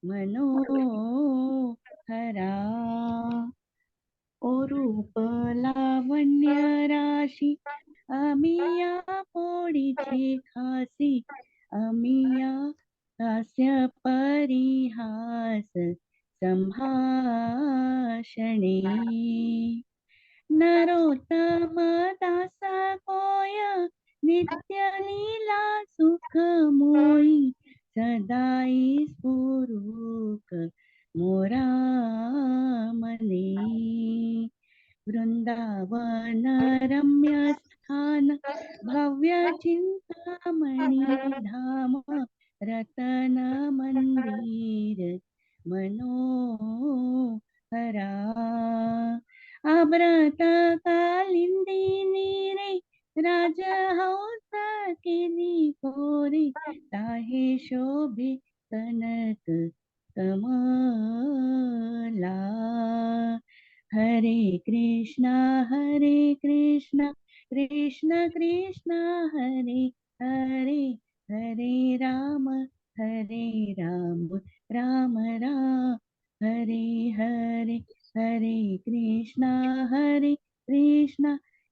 मनोहरा। ओ रूप लावण्य राशि अमिया पोळीची खासी, अमिया हास्य परिहास संभाषणे। नरोत्तम दास कोय नित्य लीला सुख मोई, सदाई स्फुरुक मोरा मने। वृंदावन रम्य स्थान भव्य चिंतामणी धाम, रतन मंदिर मनोहरा। अमृत कालिंदी रे राजहंस केली कोरी, ताहे शोभे कनक कमला। हरे कृष्णा कृष्ण कृष्ण हरे हरे, हरे राम राम राम हरे हरे। हरे कृष्णा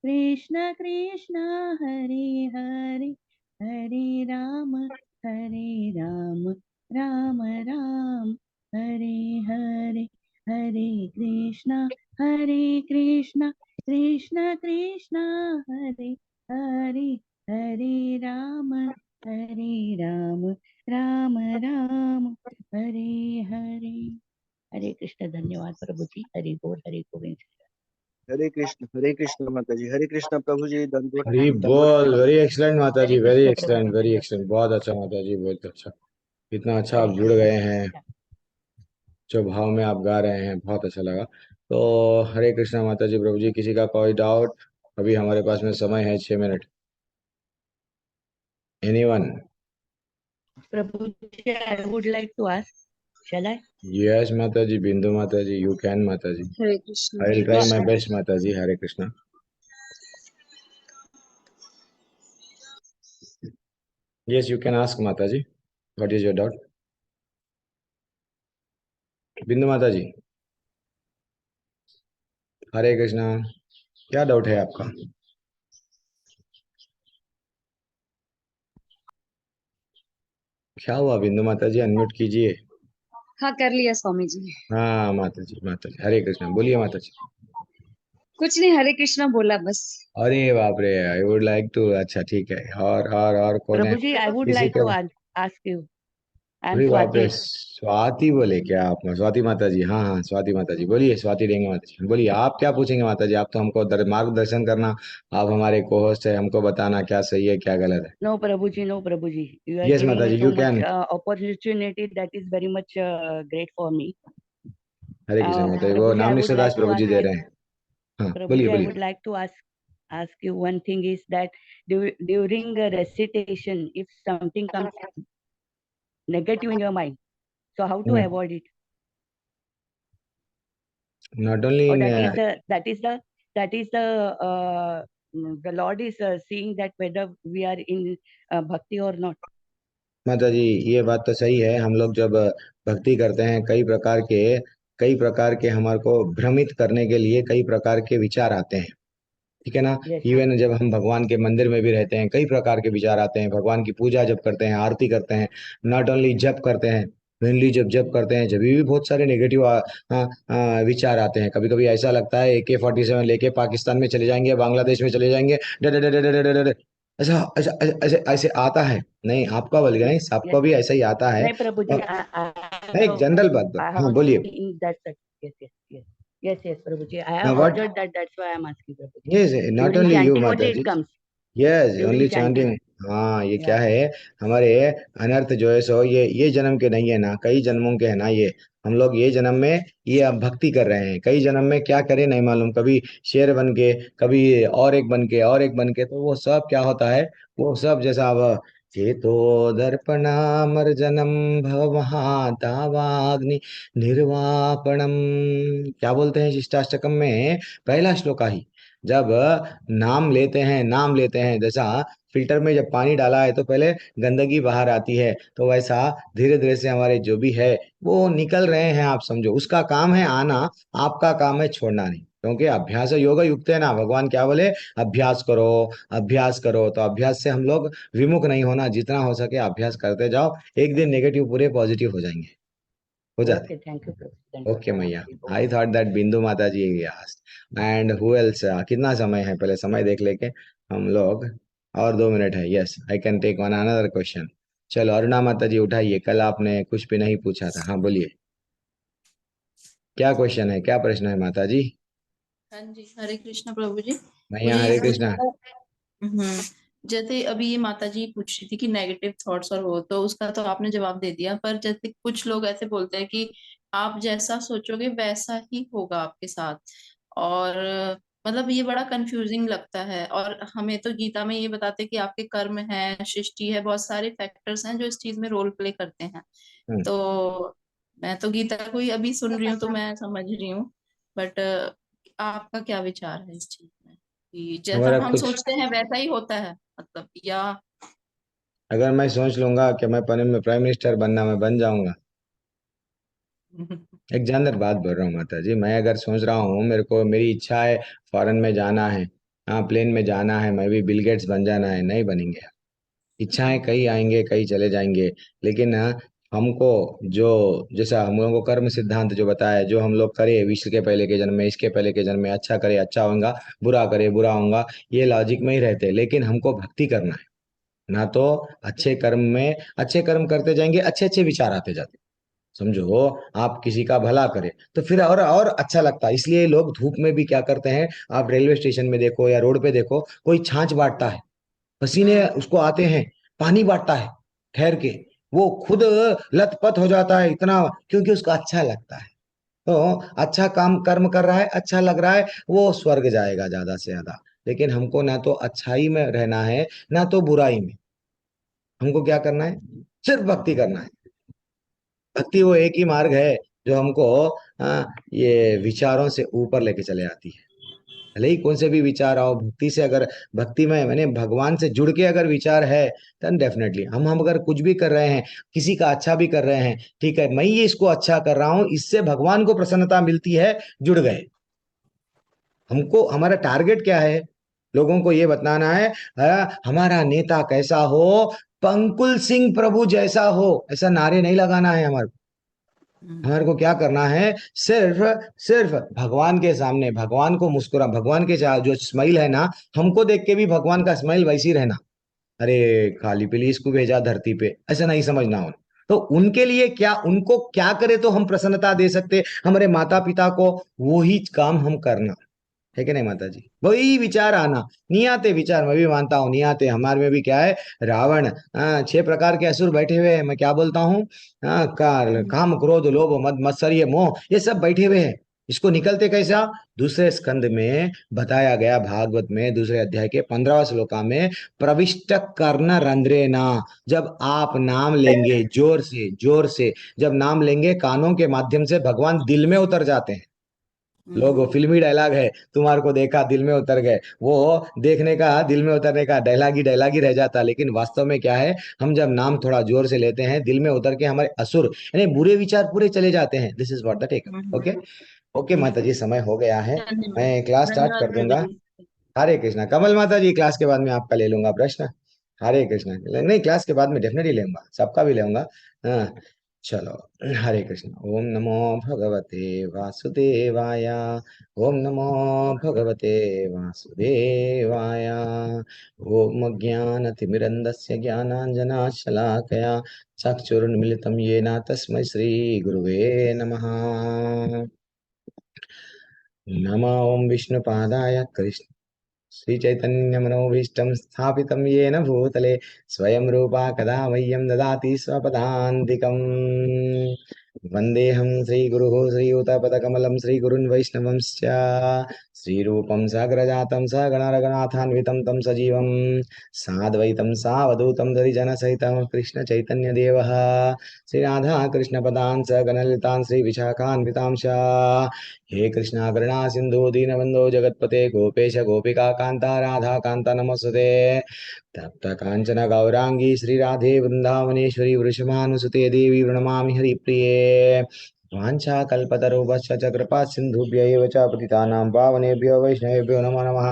कृष्ण कृष्ण हरे हरे, हरे राम राम राम हरे हरे। हरे कृष्णा कृष्ण कृष्ण हरे हरे, हरे राम राम राम हरे हरे। हरे कृष्ण। धन्यवाद प्रभु जी। हरि बोल, हरि गोविंद। हरे कृष्ण माता जी, हरे कृष्ण प्रभु जी, दंडवत हरी दंडवत बोल। प्रणाम। वेरी एक्सलेंट माता हरे जी, वेरी कृष्ण प्रभु एक्सलेंट, जी। वेरी एक्सलेंट, बहुत अच्छा माता जी, बहुत अच्छा। इतना अच्छा आप हरे जुड़ कृष्ण। गए हैं, जो भाव में आप गा रहे हैं, बहुत अच्छा लगा। तो हरे कृष्णा माता जी, प्रभु जी, किसी का कोई डाउट? अभी हमारे पास में समय है 6 मिनट। Anyone? Prabhu ji, I would like to ask, shall I? Yes Mata ji, Bindu Mata ji, you can Mata ji. Hare Krishna I will Hare try my Krishna. Best Mata ji. Hare Krishna. Yes, you can ask Mata ji, what is your doubt? Bindu Mata ji, Hare Krishna, क्या डाउट है आपका? क्या हुआ बिंदु माता जी, अनम्यूट कीजिए। हाँ कर लिया स्वामी जी। हाँ माता जी, माता जी, हरे कृष्णा, बोलिए माता जी। कुछ नहीं, हरे कृष्णा बोला बस। अरे बाप रे, आई वुड लाइक टू। अच्छा ठीक है, और कौन है? प्रभु जी, I would किसी like to का? ask you. I am अरे बाप रे, Swati. स्वाति बोले क्या आप? स्वाति माता जी, हाँ हाँ, स्वाति माता जी, बोलिए। स्वाति देंगे माता जी, बोलिए। आप क्या पूछेंगे माता जी? आप तो हमको मार्गदर्शन करना, आप हमारे को होस्ट है, हमको बताना क्या सही है क्या गलत है। No, Prabhu जी, no, Prabhu जी. You are यस giving माता me जी, so you much can. opportunity. That is very much great for me. हरे कृष्ण माता जी, वो Prabhu ji, I नाम would निश्चित like Das to Prabhu ji ask they you. रहे हैं। हाँ Prabhu बोलिए ji, I बोलिए। would like to ask you one thing is that during a recitation, if something comes negative in your mind, so how to avoid it? Not only Or in that is the Lord is seeing that whether we are in bhakti or not. माता जी, ये बात तो सही है। हम लोग जब भक्ति करते हैं, कई प्रकार के हमारे को भ्रमित करने के लिए कई प्रकार के विचार आते हैं, ठीक है ना। Yes. इवन जब हम भगवान के मंदिर में भी रहते हैं, कई प्रकार के विचार आते हैं। भगवान की पूजा जब करते हैं, आरती करते हैं, नॉट ओनली जप करते हैं, मेनली जब जप करते हैं, जब भी बहुत सारे नेगेटिव विचार आते हैं। कभी कभी ऐसा लगता है AK-47 लेके पाकिस्तान में चले जाएंगे, बांग्लादेश में चले जाएंगे, डर डर डर डर डर डर। ऐसा ऐसा ऐसे ऐसे आता है। नहीं, आपका बोल गया नहीं, Yes. सबको भी ऐसा ही आता है। नहीं प्रभु जी, नहीं, एक जनरल बात I हाँ have बोलिए। seen that. Yes, Prabhu ji. I have what? observed that. That's why I'm asking Prabhu ji. Yes, not During only you chanting माता only जी। it comes. Yes, During only chanting. Chanting. हाँ, ये क्या Yeah. है? हमारे अनर्थ जो है सो ये जन्म के नहीं है ना, कई जन्मों के है ना ये। हम लोग ये जन्म में ये अब भक्ति कर रहे हैं, कई जन्म में क्या करें नहीं मालूम। कभी शेर बन के, कभी और एक बन के, तो वो सब क्या होता है? वो सब जैसा अब चेतो दर्पणामर्जनम भवमहादावाग्नि निर्वापणम, क्या बोलते हैं शिष्टाष्टकम में, पहला श्लोक ही, जब नाम लेते हैं, जैसा फिल्टर में जब पानी डाला है तो पहले गंदगी बाहर आती है, तो वैसा धीरे धीरे से हमारे जो भी है वो निकल रहे हैं, आप समझो। उसका काम है आना, आपका काम है छोड़ना नहीं, क्योंकि अभ्यास योग युक्त है ना। भगवान क्या बोले? अभ्यास करो, अभ्यास करो। तो अभ्यास से हम लोग विमुख नहीं होना, जितना हो सके अभ्यास करते जाओ, एक दिन नेगेटिव पूरे पॉजिटिव हो जाएंगे, हो जाते। Okay, thank you, President. Okay मैया, आई थॉट दैट बिंदु माता जी एंड हु एल्स। कितना समय है, पहले समय देख लेके हम लोग। और 2 मिनट है। Yes, I can take one another question. चलो अरुणा माता जी उठाइए, कल आपने कुछ भी नहीं पूछा था। हाँ बोलिए, क्या क्वेश्चन है, क्या प्रश्न है माता जी? हाँ जी, हरे कृष्ण प्रभु जी। मैया मुझे ये हरे कृष्णा। हम्म जैसे अभी ये माता जी पूछ रही थी कि नेगेटिव थॉट्स और हो, तो उसका तो आपने जवाब दे दिया। पर जैसे कुछ लोग ऐसे बोलते हैं कि आप जैसा सोचोगे वैसा ही होगा आपके साथ। और मतलब ये बड़ा कंफ्यूजिंग लगता है। और हमें तो गीता में ये बताते हैं कि आपके कर्म है, सृष्टि है, बहुत सारे फैक्टर्स हैं जो इस चीज में रोल प्ले करते हैं। हम्म, तो मैं तो गीता को ही अभी सुन रही हूँ, तो मैं समझ रही हूँ। बट आपका क्या विचार है इस चीज में कि जैसा हमारा हम कुछ, सोचते हैं वैसा ही होता है, मतलब, या अगर मैं सोच लूंगा कि मैं पने में प्राइम मिनिस्टर बनना, मैं बन जाऊंगा। एक जानदार बात बोल रहा हूँ माता जी, मैं अगर सोच रहा हूँ, मेरे को मेरी इच्छा है फॉरेन में जाना है, हाँ प्लेन में जाना है, मैं भी बिल गेट्स बन जाना है, नहीं बनेंगे। इच्छाएं कई आएंगे कई चले जाएंगे, लेकिन हमको जो, जैसा हम लोगों को कर्म सिद्धांत जो बताया, जो हम लोग करे विश्व के पहले के जन्म में, इसके पहले के जन्म में, अच्छा करे अच्छा होगा, बुरा करे बुरा होगा, ये लॉजिक में ही रहते। लेकिन हमको भक्ति करना है ना, तो अच्छे कर्म में अच्छे कर्म करते जाएंगे, अच्छे अच्छे विचार आते जाते। समझो, आप किसी का भला करें तो फिर और अच्छा लगता है। इसलिए लोग धूप में भी क्या करते हैं, आप रेलवे स्टेशन में देखो या रोड पे देखो, कोई छाछ बांटता है, पसीने उसको आते हैं, पानी बांटता है ठहर के, वो खुद लथपथ हो जाता है इतना, क्योंकि उसको अच्छा लगता है। तो अच्छा काम कर्म कर रहा है, अच्छा लग रहा है, वो स्वर्ग जाएगा ज्यादा से ज्यादा। लेकिन हमको ना तो अच्छाई में रहना है, ना तो बुराई में। हमको क्या करना है? सिर्फ भक्ति करना है। भक्ति वो एक ही मार्ग है जो हमको ये विचारों से ऊपर लेके चले आती है। भले ही कौन से भी विचार आओ, भक्ति से अगर, भक्ति में मैंने भगवान से जुड़ के अगर विचार है, देन डेफिनेटली हम अगर कुछ भी कर रहे हैं, किसी का अच्छा भी कर रहे हैं, ठीक है, मैं ये इसको अच्छा कर रहा हूं, इससे भगवान को प्रसन्नता मिलती है, जुड़ गए। हमको हमारा टारगेट क्या है? लोगों को ये बताना है, हमारा नेता कैसा हो, पंकुल सिंह प्रभु जैसा हो, ऐसा नारे नहीं लगाना है हमारे। हमारे को क्या करना है? सिर्फ सिर्फ भगवान के सामने भगवान को मुस्कुरा, भगवान के जो स्माइल है ना, हमको देख के भी भगवान का स्माइल वैसी रहना। अरे खाली पीली इसको भेजा धरती पे, ऐसा नहीं समझना हो। तो उनके लिए क्या, उनको क्या करे तो हम प्रसन्नता दे सकते, हमारे माता पिता को, वो ही काम हम करना है कि नहीं माता जी? वही विचार आना, नहीं आते विचार, मैं भी मानता हूँ नहीं आते। हमारे में भी क्या है, रावण, 6 प्रकार के असुर बैठे हुए हैं। मैं क्या बोलता हूँ, काम क्रोध लोभ मद मत्सर्य मोह, ये सब बैठे हुए हैं। इसको निकलते कैसा? दूसरे स्कंद में बताया गया, भागवत में दूसरे अध्याय के 15वें श्लोका में, प्रविष्ट कर्ण रंध्रेना। जब आप नाम लेंगे जोर से जब नाम लेंगे, कानों के माध्यम से भगवान दिल में उतर जाते हैं। लोग, फिल्मी डायलॉग है, तुम्हारे को देखा दिल में उतर गए, वो देखने का दिल में उतरने का डायलॉग ही रह जाता। लेकिन वास्तव में क्या है, हम जब नाम थोड़ा जोर से लेते हैं, दिल में उतर के हमारे असुर यानी बुरे विचार पूरे चले जाते हैं। This is what the take. Okay, okay माता जी, समय हो गया है, धन्यवाद। मैं क्लास स्टार्ट धन्यवाद कर प्रभु दूंगा। जी। हरे कृष्णा। कमल माता जी, क्लास के बाद में आपका ले लूंगा प्रश्न। हरे कृष्णा। नहीं, क्लास के बाद में डेफिनेटली लेऊंगा, सबका भी लेऊंगा। हाँ, चलो। हरे कृष्ण। ओम नमो भगवते वासुदेवाय। ओम नमो भगवते वासुदेवाय। ओम ज्ञानतिमिरन्दस्य ज्ञानाञ्जनशलाकया चक्षुरुन्मिलितं येन तस्मै श्रीगुरुवे नमः। नमो ओम विष्णुपादाय कृष्ण श्री चैतन्य मनोभीष्टं स्थापितं येन भूतले स्वयं रूपा कदा मह्यं ददाति स्वपदान्तिकम्। वन्देऽहं श्रीगुरुः श्रीयुतपदकमलं श्रीगुरुन् वैष्णवंश्च श्रीरूपं साग्रजातं सगणरघुनाथान्वितं तं सजीवं साद्वैतं सावधूतं दरिजनसहितं कृष्णचैतन्यदेवः श्रीराधा कृष्णपदान् सगणललितान् श्रीविशाखान्वितांश हे कृष्णा करुणा सिन्धु दीनबन्धो जगत्पते गोपेश गोपिका कान्ता राधा कान्ता नमस्ते तप्त कांचन गौरांगी श्री राधे वृंदावनेश्वरी वृषभानुसुते देवी प्रणमामि हरिप्रिये वाञ्छाकल्पतरुभ्यश्च च कृपा सिन्धुभ्य एव च पतितानां पावनेभ्यो वैष्णवेभ्यो नमो नमः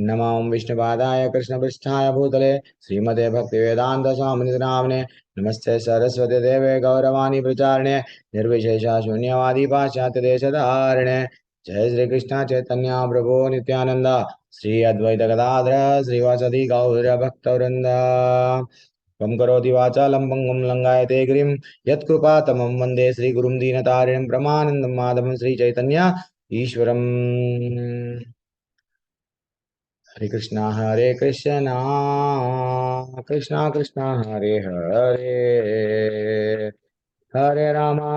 नमो विष्णुपादाय कृष्णपृष्ठाय भूतले श्रीमते भक्तिवेदान्त स्वामिनिधि नाम्ने नमस्ते सरस्वती देवे गौरवाणी प्रचारणे निर्विशेषा शून्यवादी पाश्चात्य देशधारणे जय श्री कृष्ण चैतन्य प्रभु नित्यानंद श्री अद्वैत गदाधर श्रीवासदि गौर भक्तवृंद त्वं करोति वाचालं पंगुं लंघायते गिरिं यत्कृपातमं वन्दे श्रीगुरुं दीनतारिणं प्रमानन्दं माधवं श्रीचैतन्य ईश्वरम् हरे कृष्णा कृष्णा कृष्णा हरे हरे हरे रामा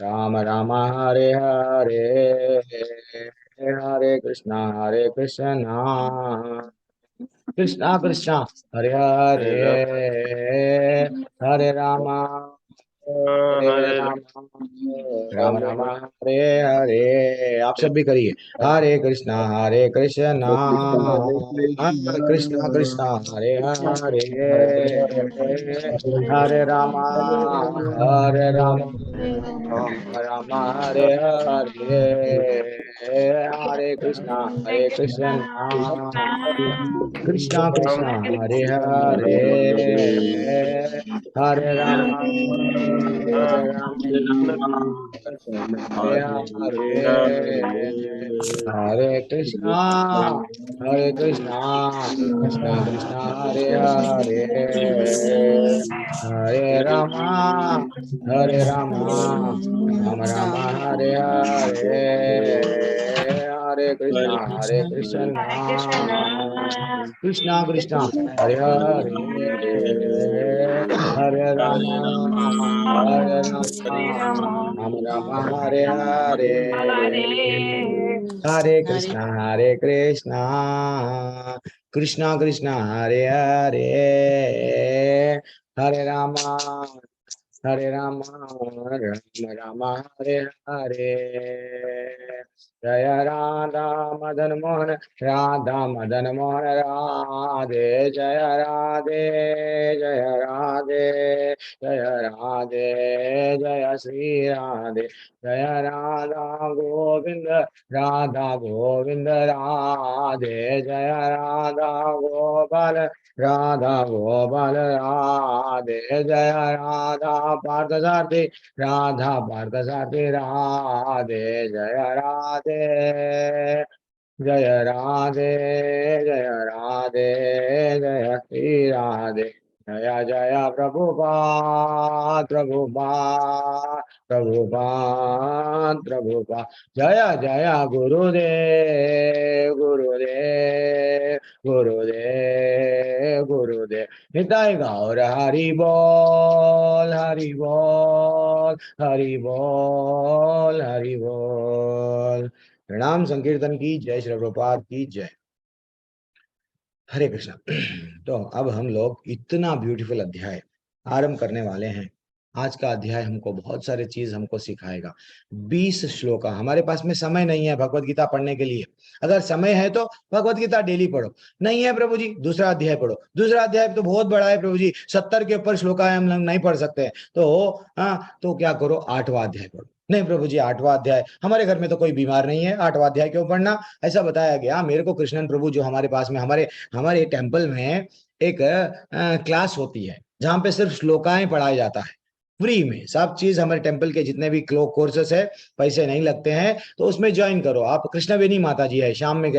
राम राम हरे हरे हरे कृष्णा कृष्णा कृष्णा हरे हरे हरे रामा हरे राम राम राम हरे हरे। आप सब भी करिए हरे कृष्णा कृष्णा कृष्णा हरे हरे हरे राम राम हरे हरे हरे कृष्णा कृष्णा कृष्णा हरे हरे हरे राम हरे हरे हरे कृष्णा कृष्णा कृष्णा हरे हरे हरे राम राम राम हरे हरे हरे कृष्णा कृष्णा कृष्णा हरे हरे हरे राम राम राम हरे हरे हरे कृष्णा कृष्णा कृष्णा हरे हरे हरे राम राम राम हरे हरे जय राधा मदन मोहन राधे जय राधे जय श्री राधे जय राधा गोविंद राधे जय राधा गोपाल राधे जय राधा पार्थसारथी राधे जय राधे जय श्री राधे जय प्रभुपाद जय गुरुदेव निताय गौर हरि बोल प्रणाम। संकीर्तन की जय, श्री प्रभुपाद की जय। हरे कृष्णा। तो अब हम लोग इतना ब्यूटीफुल अध्याय आरंभ करने वाले हैं। आज का अध्याय हमको बहुत सारे चीज हमको सिखाएगा। 20 श्लोक। हमारे पास में समय नहीं है भगवत गीता पढ़ने के लिए। अगर समय है तो भगवत गीता डेली पढ़ो, नहीं है प्रभु जी दूसरा अध्याय पढ़ो। दूसरा अध्याय तो बहुत बड़ा है प्रभु जी, 70 के ऊपर श्लोक है, हम लोग नहीं पढ़ सकते। तो क्या करो, 8वां अध्याय पढ़ो। नहीं प्रभु जी 8वां अध्याय, हमारे घर में तो कोई बीमार नहीं है, 8वां अध्याय क्यों पढ़ना, ऐसा बताया गया मेरे को। कृष्णन प्रभु जो हमारे पास में हमारे टेम्पल में एक क्लास होती है जहां पे सिर्फ श्लोकाएं पढ़ाया जाता है फ्री में। सब चीज हमारे टेम्पल के जितने भी कोर्सेस है पैसे नहीं लगते हैं, तो उसमें ज्वाइन करो आप। कृष्णवेणी माता जी है, शाम में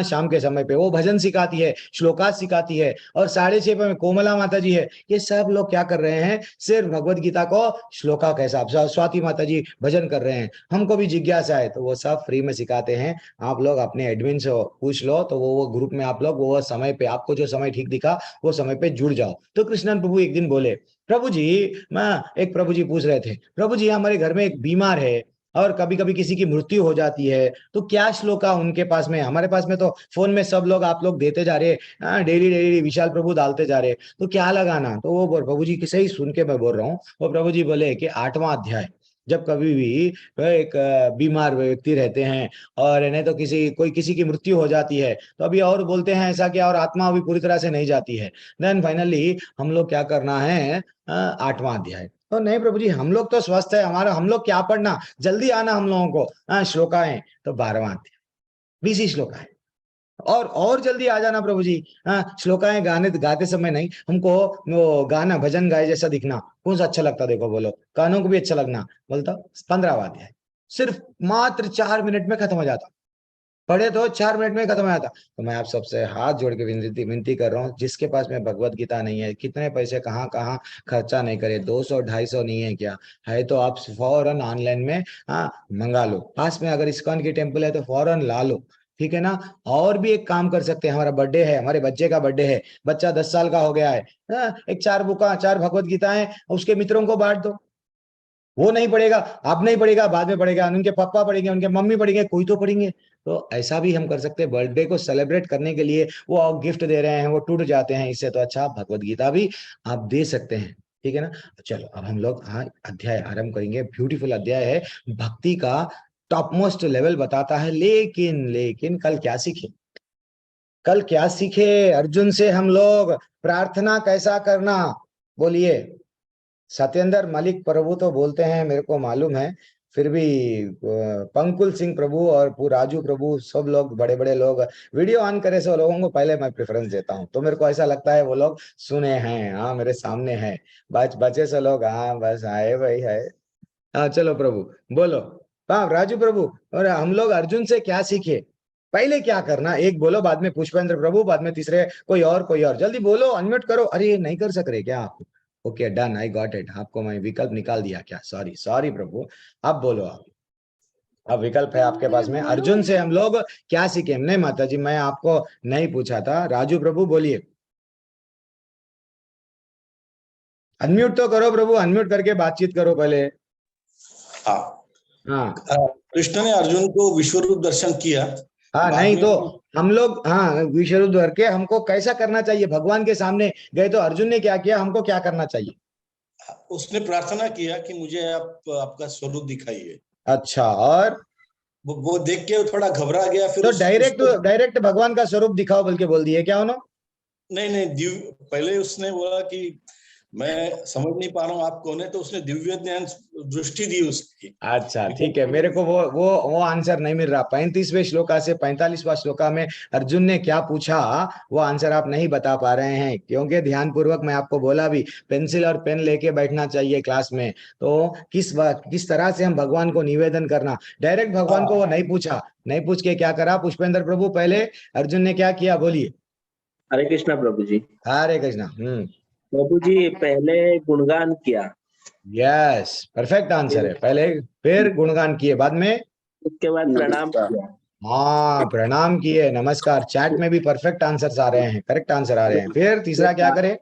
शाम के समय पे वो भजन सिखाती है, श्लोका सिखाती है। और 6:30 पे कोमला माता जी है। ये सब लोग क्या कर रहे हैं, सिर्फ भगवत गीता को श्लोका के हिसाब से। स्वाति माता जी भजन कर रहे हैं। हमको भी जिज्ञासा है तो वो सब फ्री में सिखाते हैं। आप लोग अपने एडमिन से पूछ लो, तो वो ग्रुप में आप लोग वो समय पे, आपको जो समय ठीक दिखा वो समय पे जुड़ जाओ। तो कृष्णन प्रभु एक दिन बोले प्रभु जी, मैं एक प्रभु जी पूछ रहे थे, प्रभु जी हमारे घर में एक बीमार है और कभी कभी किसी की मृत्यु हो जाती है, तो क्या श्लोका उनके पास में, हमारे पास में तो फोन में सब लोग आप लोग देते जा रहे, डेली डेली विशाल प्रभु डालते जा रहे, तो क्या लगाना? तो वो प्रभु जी की सही सुन के मैं बोल रहा हूँ, वो प्रभु जी बोले कि 8वां अध्याय, जब कभी भी एक बीमार व्यक्ति रहते हैं और नहीं तो कोई किसी की मृत्यु हो जाती है, तो अभी और बोलते हैं ऐसा क्या, और आत्मा अभी पूरी तरह से नहीं जाती है, देन फाइनली हम लोग क्या करना है, 8वां अध्याय। तो नहीं प्रभु जी, हम लोग तो स्वस्थ है, हमारा हम लोग क्या पढ़ना, जल्दी आना हम लोगों को, श्लोकाएं तो 12वां अध्याय 20 श्लोकाएं, और जल्दी आ जाना प्रभु जी। श्लोकाएं गाते समय नहीं, हमको वो गाना भजन गाए जैसा दिखना कौन सा अच्छा लगता, देखो बोलो, कानों को भी अच्छा लगना, बोलता 15वां अध्याय सिर्फ मात्र 4 मिनट में खत्म हो जाता, पढ़े तो 4 मिनट में खत्म हो जाता। तो मैं आप सबसे हाथ जोड़ के विनती कर रहा हूँ, जिसके पास में भगवत गीता नहीं है, कितने पैसे कहाँ कहाँ खर्चा नहीं करे, 200-250 नहीं है क्या है, तो आप फौरन ऑनलाइन में मंगा लो, पास में अगर इस्कॉन की टेम्पल है तो फौरन ला लो, ठीक है ना। और भी एक काम कर सकते हैं, हमारा बर्थडे है, हमारे बच्चे का बर्थडे है, बच्चा 10 साल का हो गया है, एक 4 भगवत गीताएं उसके मित्रों को बांट दो, वो नहीं पढ़ेगा, आप नहीं पढ़ेगा, बाद में पढ़ेगा, उनके पापा पढ़ेंगे, उनके मम्मी पढ़ेंगे, कोई तो पढ़ेंगे। तो ऐसा भी हम कर सकते हैं, बर्थडे को सेलिब्रेट करने के लिए वो गिफ्ट दे रहे हैं, वो टूट जाते हैं, इससे तो अच्छा भगवत गीता भी आप दे सकते हैं, ठीक है ना। चलो अब हम लोग अध्याय आरंभ करेंगे, ब्यूटीफुल अध्याय है, भक्ति का टॉप मोस्ट लेवल बताता है। लेकिन कल क्या सीखे अर्जुन से हम लोग, प्रार्थना कैसा करना, बोलिए। सत्येंद्र मलिक प्रभु तो बोलते हैं, मेरे को मालूम है, फिर भी पंकुल सिंह प्रभु और राजू प्रभु, सब लोग बड़े बड़े लोग वीडियो ऑन करे, सो लोगों को पहले मैं प्रेफरेंस देता हूँ, तो मेरे को ऐसा लगता है वो लोग सुने हैं, हाँ मेरे सामने हैं, बचे से लोग, हाँ बस आए भाई है। चलो प्रभु बोलो, हाँ राजू प्रभु, और हम लोग अर्जुन से क्या सीखे, पहले क्या करना, एक बोलो, बाद में पुष्पेंद्र प्रभु, बाद में तीसरे कोई और, जल्दी बोलो, अनम्यूट करो। अरे नहीं कर सक रहे क्या आप? Okay done, I got it, आपको मैं विकल्प निकाल दिया क्या, सॉरी प्रभु, अब बोलो आप, अब विकल्प है आपके पास में। अर्जुन से हम लोग क्या सीखे? नहीं माता जी, मैं आपको नहीं पूछा था, राजू प्रभु बोलिए, अनम्यूट तो करो प्रभु, अनम्यूट करके बातचीत करो पहले। हाँ कृष्ण ने अर्जुन को विश्वरूप दर्शन किया, नहीं तो हम लोग विश्वरूप करके हमको कैसा करना चाहिए, भगवान के सामने गए तो अर्जुन ने क्या किया, हमको क्या करना चाहिए? उसने प्रार्थना किया कि मुझे आपका स्वरूप दिखाइए। अच्छा, और वो देख के थोड़ा घबरा गया, फिर तो डायरेक्ट भगवान का स्वरूप दिखाओ बोल के बोल दिए क्या उन्होंने? नहीं, पहले उसने बोला कि मैं समझ नहीं पा रहा हूँ आप कौन है, तो उसने दिव्य ज्ञान दृष्टि दी उसकी। अच्छा ठीक है, मेरे को वो आंसर नहीं मिल रहा। 35वें श्लोका से 45वां श्लोका में अर्जुन ने क्या पूछा, वो आंसर आप नहीं बता पा रहे हैं, क्योंकि ध्यान पूर्वक मैं आपको बोला भी, पेंसिल और पेन लेके बैठना चाहिए क्लास में। तो किस तरह से हम भगवान को निवेदन करना, डायरेक्ट भगवान को वो नहीं पूछा, नहीं पूछ के क्या करा पुष्पेंद्र प्रभु, पहले अर्जुन ने क्या किया, बोलिए। हरे कृष्णा प्रभु जी। हरे कृष्णा। प्रभु जी पहले गुणगान किया। यस, परफेक्ट आंसर है, पहले फिर गुणगान किए, बाद में उसके बाद प्रणाम किया। हाँ प्रणाम किए, नमस्कार। चैट में भी परफेक्ट आंसर्स आ रहे हैं, करेक्ट आंसर आ रहे हैं। फिर तीसरा क्या करे?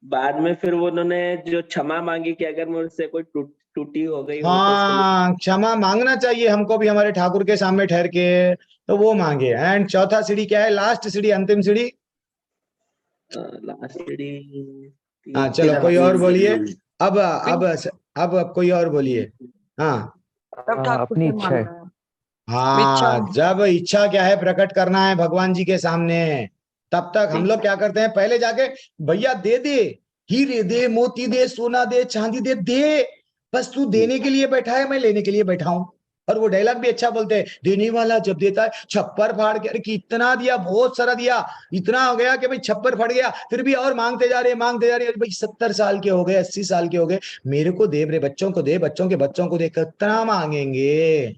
बाद में फिर उन्होंने जो क्षमा मांगी कि अगर मुझसे कोई टूटी हो गई हाँ, क्षमा मांगना चाहिए हमको भी हमारे ठाकुर के सामने ठहर के, तो वो मांगे। एंड चौथा सीढ़ी क्या है, लास्ट सीढ़ी, अंतिम सीढ़ी? हाँ चलो कोई और बोलिए, अब कोई और बोलिए। अपनी इच्छा है। हाँ, जब इच्छा क्या है प्रकट करना है भगवान जी के सामने, तब तक हम लोग क्या करते हैं, पहले जाके भैया दे हीरे दे, मोती दे, सोना दे, चांदी दे, बस तू देने के लिए बैठा है, मैं लेने के लिए बैठा हूं। और वो डायलॉग भी अच्छा बोलते हैं, देने वाला जब देता है छप्पर फाड़ के, अरे कितना दिया, बहुत सारा दिया, इतना हो गया कि भाई छप्पर फट गया, फिर भी और मांगते जा रहे भाई 70 साल के हो गए, 80 साल के हो गए, मेरे को दे, मेरे बच्चों को दे, बच्चों के बच्चों को दे, कितना मांगेंगे?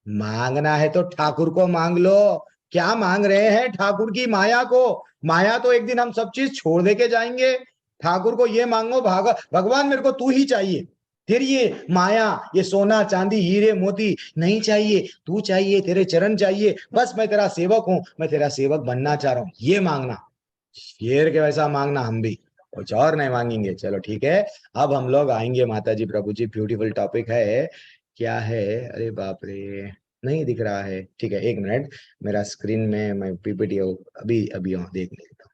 मांगना है तो ठाकुर को मांग लो। क्या मांग रहे हैं? ठाकुर की माया को। माया तो एक दिन हम सब चीज छोड़ दे के जाएंगे। ठाकुर को ये मांगो, भगवान मेरे को तू ही चाहिए, फिर ये माया, ये सोना चांदी हीरे मोती नहीं चाहिए, तू चाहिए, तेरे चरण चाहिए, बस मैं तेरा सेवक हूं, मैं तेरा सेवक बनना चाह रहा हूं, ये मांगना, शेर के वैसा मांगना हम भी। कुछ और नहीं मांगेंगे। चलो ठीक है, अब हम लोग आएंगे माता जी प्रभु जी, ब्यूटीफुल टॉपिक है, क्या है, अरे बाप रे नहीं दिख रहा है, ठीक है 1 मिनट, मेरा स्क्रीन में मैं पीपीटी अभी अभी देख लेता हूँ।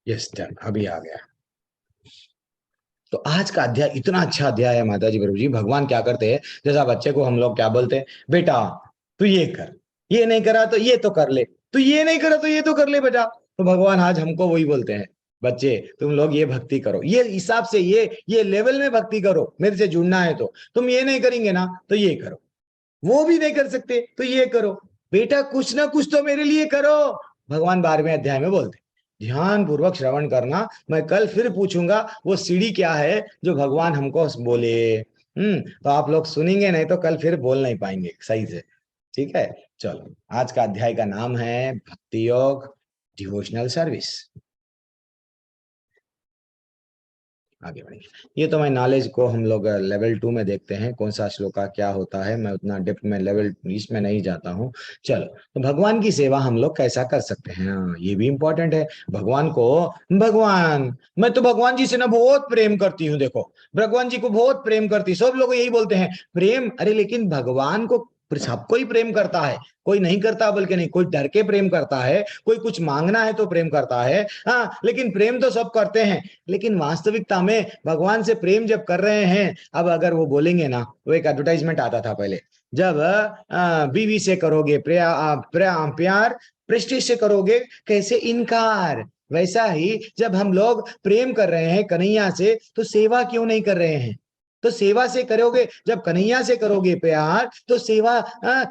यस डन, अभी आ गया। तो आज का अध्याय इतना अच्छा अध्याय है माता जी प्रभु जी। भगवान क्या करते हैं, जैसा बच्चे को हम लोग क्या बोलते हैं, बेटा तू ये कर, ये नहीं करा तो ये तो कर ले, तू ये नहीं करा तो ये तो कर ले बेटा। तो भगवान आज हमको वही बोलते हैं, बच्चे तुम लोग ये भक्ति करो, ये हिसाब से ये लेवल में भक्ति करो, मेरे से जुड़ना है तो तुम ये नहीं करेंगे ना तो ये करो, वो भी नहीं कर सकते तो ये करो, बेटा कुछ ना कुछ तो मेरे लिए करो। भगवान 12वें अध्याय में बोलते, ध्यान पूर्वक श्रवण करना, मैं कल फिर पूछूंगा वो सीढ़ी क्या है जो भगवान हमको बोले। तो आप लोग सुनेंगे नहीं तो कल फिर बोल नहीं पाएंगे सही से, ठीक है। चलो आज का अध्याय का नाम है भक्ति योग डिवोशनल सर्विस। आगे बढ़ेंगे। ये तो मैं नॉलेज को हम लोग लेवल 2 में देखते हैं कौन सा श्लोक का क्या होता है, मैं उतना डेप्थ में लेवल इसमें नहीं जाता हूँ। चलो तो भगवान की सेवा हम लोग कैसा कर सकते हैं, ये भी इंपॉर्टेंट है। भगवान मैं तो भगवान जी से ना बहुत प्रेम करती हूँ, देखो भगवान जी को बहुत प्रेम करती, सब लोग यही बोलते हैं प्रेम, अरे लेकिन भगवान को सबको ही प्रेम करता है, कोई नहीं करता बल्कि नहीं, कोई डर के प्रेम करता है, कोई कुछ मांगना है तो प्रेम करता है, हाँ लेकिन प्रेम तो सब करते हैं। लेकिन वास्तविकता में भगवान से प्रेम जब कर रहे हैं, अब अगर वो बोलेंगे ना, वो एक एडवर्टाइजमेंट आता था पहले, जब बीवी से करोगे प्यार, प्रेस्टीज से करोगे कैसे इनकार, वैसा ही जब हम लोग प्रेम कर रहे हैं कन्हैया से तो सेवा क्यों नहीं कर रहे हैं, तो सेवा से करोगे, जब कन्हैया से करोगे प्यार तो सेवा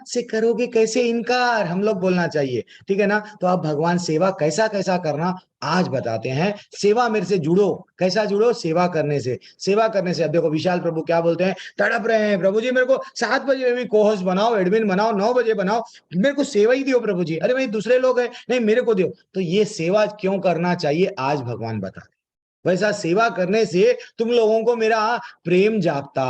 से करोगे कैसे इनकार, हम लोग बोलना चाहिए, ठीक है ना। तो आप भगवान सेवा कैसा कैसा करना आज बताते हैं। सेवा मेरे से जुड़ो, कैसा जुड़ो, सेवा करने से, सेवा करने से। अब देखो विशाल प्रभु क्या बोलते हैं, तड़प रहे हैं प्रभु जी मेरे को 7 बजे में भी कोहोस्ट बनाओ, एडमिन बनाओ, 9 बजे बनाओ, मेरे को सेवा ही दियो प्रभु जी, अरे भाई दूसरे लोग हैं नहीं मेरे को दियो। तो ये सेवा क्यों करना चाहिए आज भगवान बता, वैसा सेवा करने से तुम लोगों को मेरा प्रेम जागता।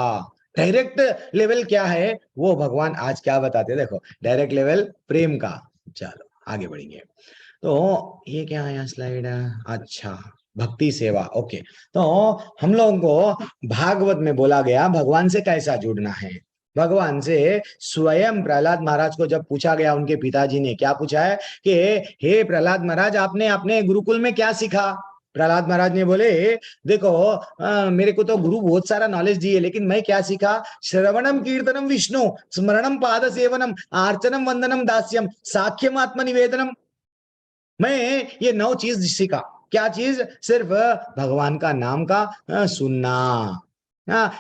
डायरेक्ट लेवल क्या है वो भगवान आज क्या बताते, देखो डायरेक्ट लेवल प्रेम का। चलो आगे बढ़ेंगे। तो ये क्या है स्लाइड, अच्छा भक्ति सेवा, ओके। तो हम लोगों को भागवत में बोला गया भगवान से कैसा जुड़ना है। भगवान से स्वयं प्रहलाद महाराज को जब पूछा गया, उनके पिताजी ने क्या पूछा है कि हे प्रहलाद महाराज आपने अपने गुरुकुल में क्या सीखा। प्रहलाद महाराज ने बोले देखो मेरे को तो गुरु बहुत सारा नॉलेज दिए, लेकिन मैं क्या सीखा, श्रवणम कीर्तनम विष्णु स्मरणम पाद सेवनम आर्चनम वंदनम दास्यम साख्यम आत्मनिवेदनम, मैं ये 9 चीज सीखा। क्या चीज, सिर्फ भगवान का नाम का सुनना,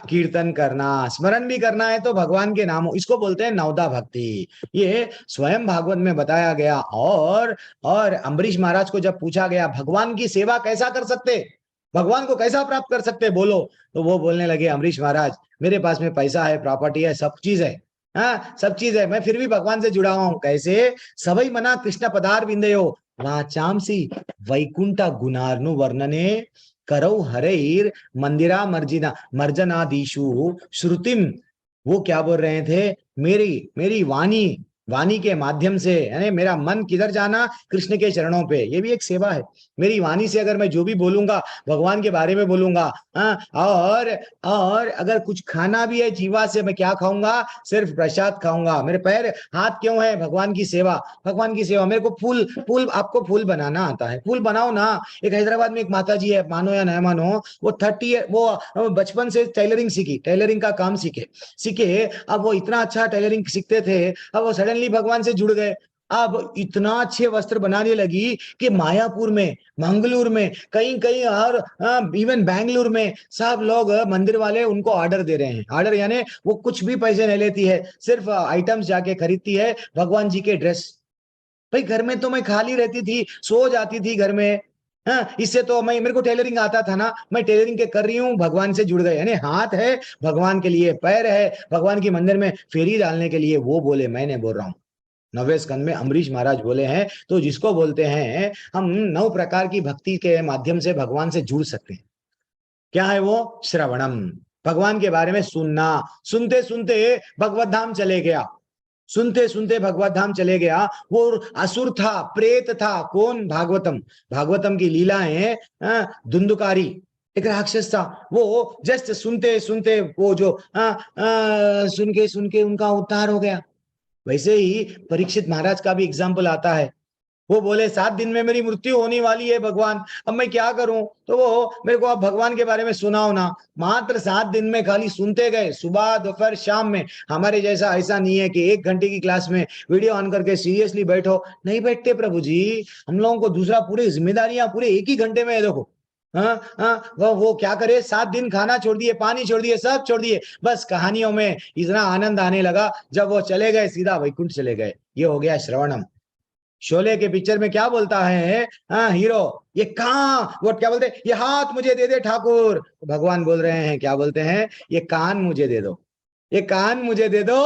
कीर्तन करना, स्मरण भी करना है तो भगवान के नाम, इसको बोलते हैं नवदा भक्ति। ये स्वयं भागवत में बताया गया। और अम्बरीश महाराज को जब पूछा गया भगवान की सेवा कैसा कर सकते, भगवान को कैसा प्राप्त कर सकते बोलो, तो वो बोलने लगे अम्बरीश महाराज मेरे पास में पैसा है, प्रॉपर्टी है, सब चीज है, सब चीज है, मैं फिर भी भगवान से जुड़ा हुआ हूं। कैसे, सवई मना कृष्ण पदार विंदयो वाचांसी वैकुंठ गुणार्नु वर्णने करौ हरैर मंदिरा मर्जनादीशु श्रुतिम। वो क्या बोल रहे थे, मेरी वाणी के माध्यम से, यानी मेरा मन किधर जाना, कृष्ण के चरणों पे, ये भी एक सेवा है। मेरी वाणी से अगर मैं जो भी बोलूंगा भगवान के बारे में बोलूंगा, और अगर कुछ खाना भी है जीवा से, मैं क्या खाऊंगा, सिर्फ प्रसाद खाऊंगा। मेरे पैर हाथ क्यों है, भगवान की सेवा, भगवान की सेवा। मेरे को फूल आपको फूल बनाना आता है, फूल बनाओ ना। एक हैदराबाद में एक माता जी है, मानो या न मानो, वो बचपन से टेलरिंग सीखी, टेलरिंग का काम सीखे। अब वो इतना अच्छा टेलरिंग सीखते थे, अब वो सडनली भगवान से जुड़ गए। अब इतना अच्छे वस्त्र बनाने लगी कि मायापुर में, मंगलूर में, कहीं और इवन बैंगलोर में सब लोग मंदिर वाले उनको ऑर्डर दे रहे हैं। ऑर्डर यानी वो कुछ भी पैसे नहीं लेती है, सिर्फ आइटम्स जाके खरीदती है, भगवान जी के ड्रेस। भाई घर में तो मैं खाली रहती थी, सो जाती थी घर में, हाँ, इससे तो मैं मेरे को टेलरिंग आता था ना, मैं टेलरिंग के कर रही हूँ, भगवान से जुड़ गए। यानी हाथ है भगवान के लिए, पैर है भगवान की मंदिर में फेरी डालने के लिए, वो बोले, मैं नहीं बोल रहा हूँ। 9वें स्कंद में अम्बरीश महाराज बोले हैं, तो जिसको बोलते हैं हम 9 प्रकार की भक्ति के माध्यम से भगवान से जुड़ सकते हैं। क्या है वो? श्रवणम, भगवान के बारे में सुनना। सुनते सुनते भगवत धाम चले गया, सुनते सुनते भगवत धाम चले गया। वो असुर था, प्रेत था। कौन? भागवतम। भागवतम की लीलाएं, धुंधुकारी एक राक्षस था। वो जस्ट सुनते सुनते वो जो सुन के उनका उद्धार हो गया। वैसे ही परीक्षित महाराज का भी एग्जाम्पल आता है। वो बोले 7 दिन में मेरी मृत्यु होने वाली है भगवान, अब मैं क्या करूं? तो वो मेरे को आप भगवान के बारे में सुनाओ ना। मात्र 7 दिन में खाली सुनते गए, सुबह दोपहर शाम में। हमारे जैसा ऐसा नहीं है कि 1 घंटे की क्लास में वीडियो ऑन करके सीरियसली बैठो, नहीं बैठते प्रभु जी। हम लोगों को दूसरा पूरी जिम्मेदारियां पूरे 1 ही घंटे में है। देखो वो क्या करे, 7 दिन खाना छोड़ दिए, पानी छोड़ दिए, सब छोड़ दिए। बस कहानियों में इतना आनंद आने लगा, जब वो चले गए सीधा वैकुंठ चले गए। ये हो गया श्रवणम। शोले के पिक्चर में क्या बोलता है हीरो, ये कहाँ, वो क्या बोलते हैं, ये हाथ मुझे दे दे ठाकुर। भगवान बोल रहे हैं, क्या बोलते हैं, ये कान मुझे दे दो, ये कान मुझे दे दो।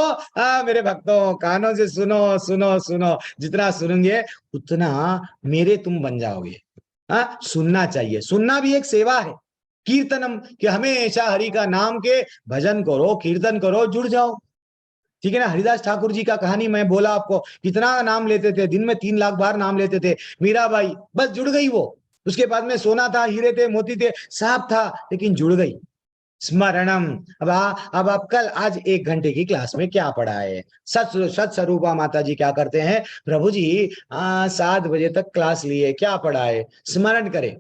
मेरे भक्तों, कानों से सुनो सुनो सुनो, जितना सुनेंगे उतना मेरे तुम बन जाओगे। सुनना चाहिए, सुनना भी एक सेवा है। कीर्तनम, कि हमेशा हरि का नाम के भजन करो, कीर्तन करो, जुड़ जाओ। ठीक है ना। हरिदास ठाकुर जी का कहानी मैं बोला आपको, कितना नाम लेते थे, दिन में 3 लाख बार नाम लेते थे। मीराबाई, बस जुड़ गई वो। उसके बाद में सोना था, हीरे थे, मोती थे, सब था, लेकिन जुड़ गई। स्मरणम। अब आप कल आज 1 घंटे की क्लास में क्या पढ़ा है? सत स्वरूपा माता जी क्या करते हैं, प्रभु जी 7 बजे तक क्लास लिए, क्या पढ़ा है, स्मरण करें।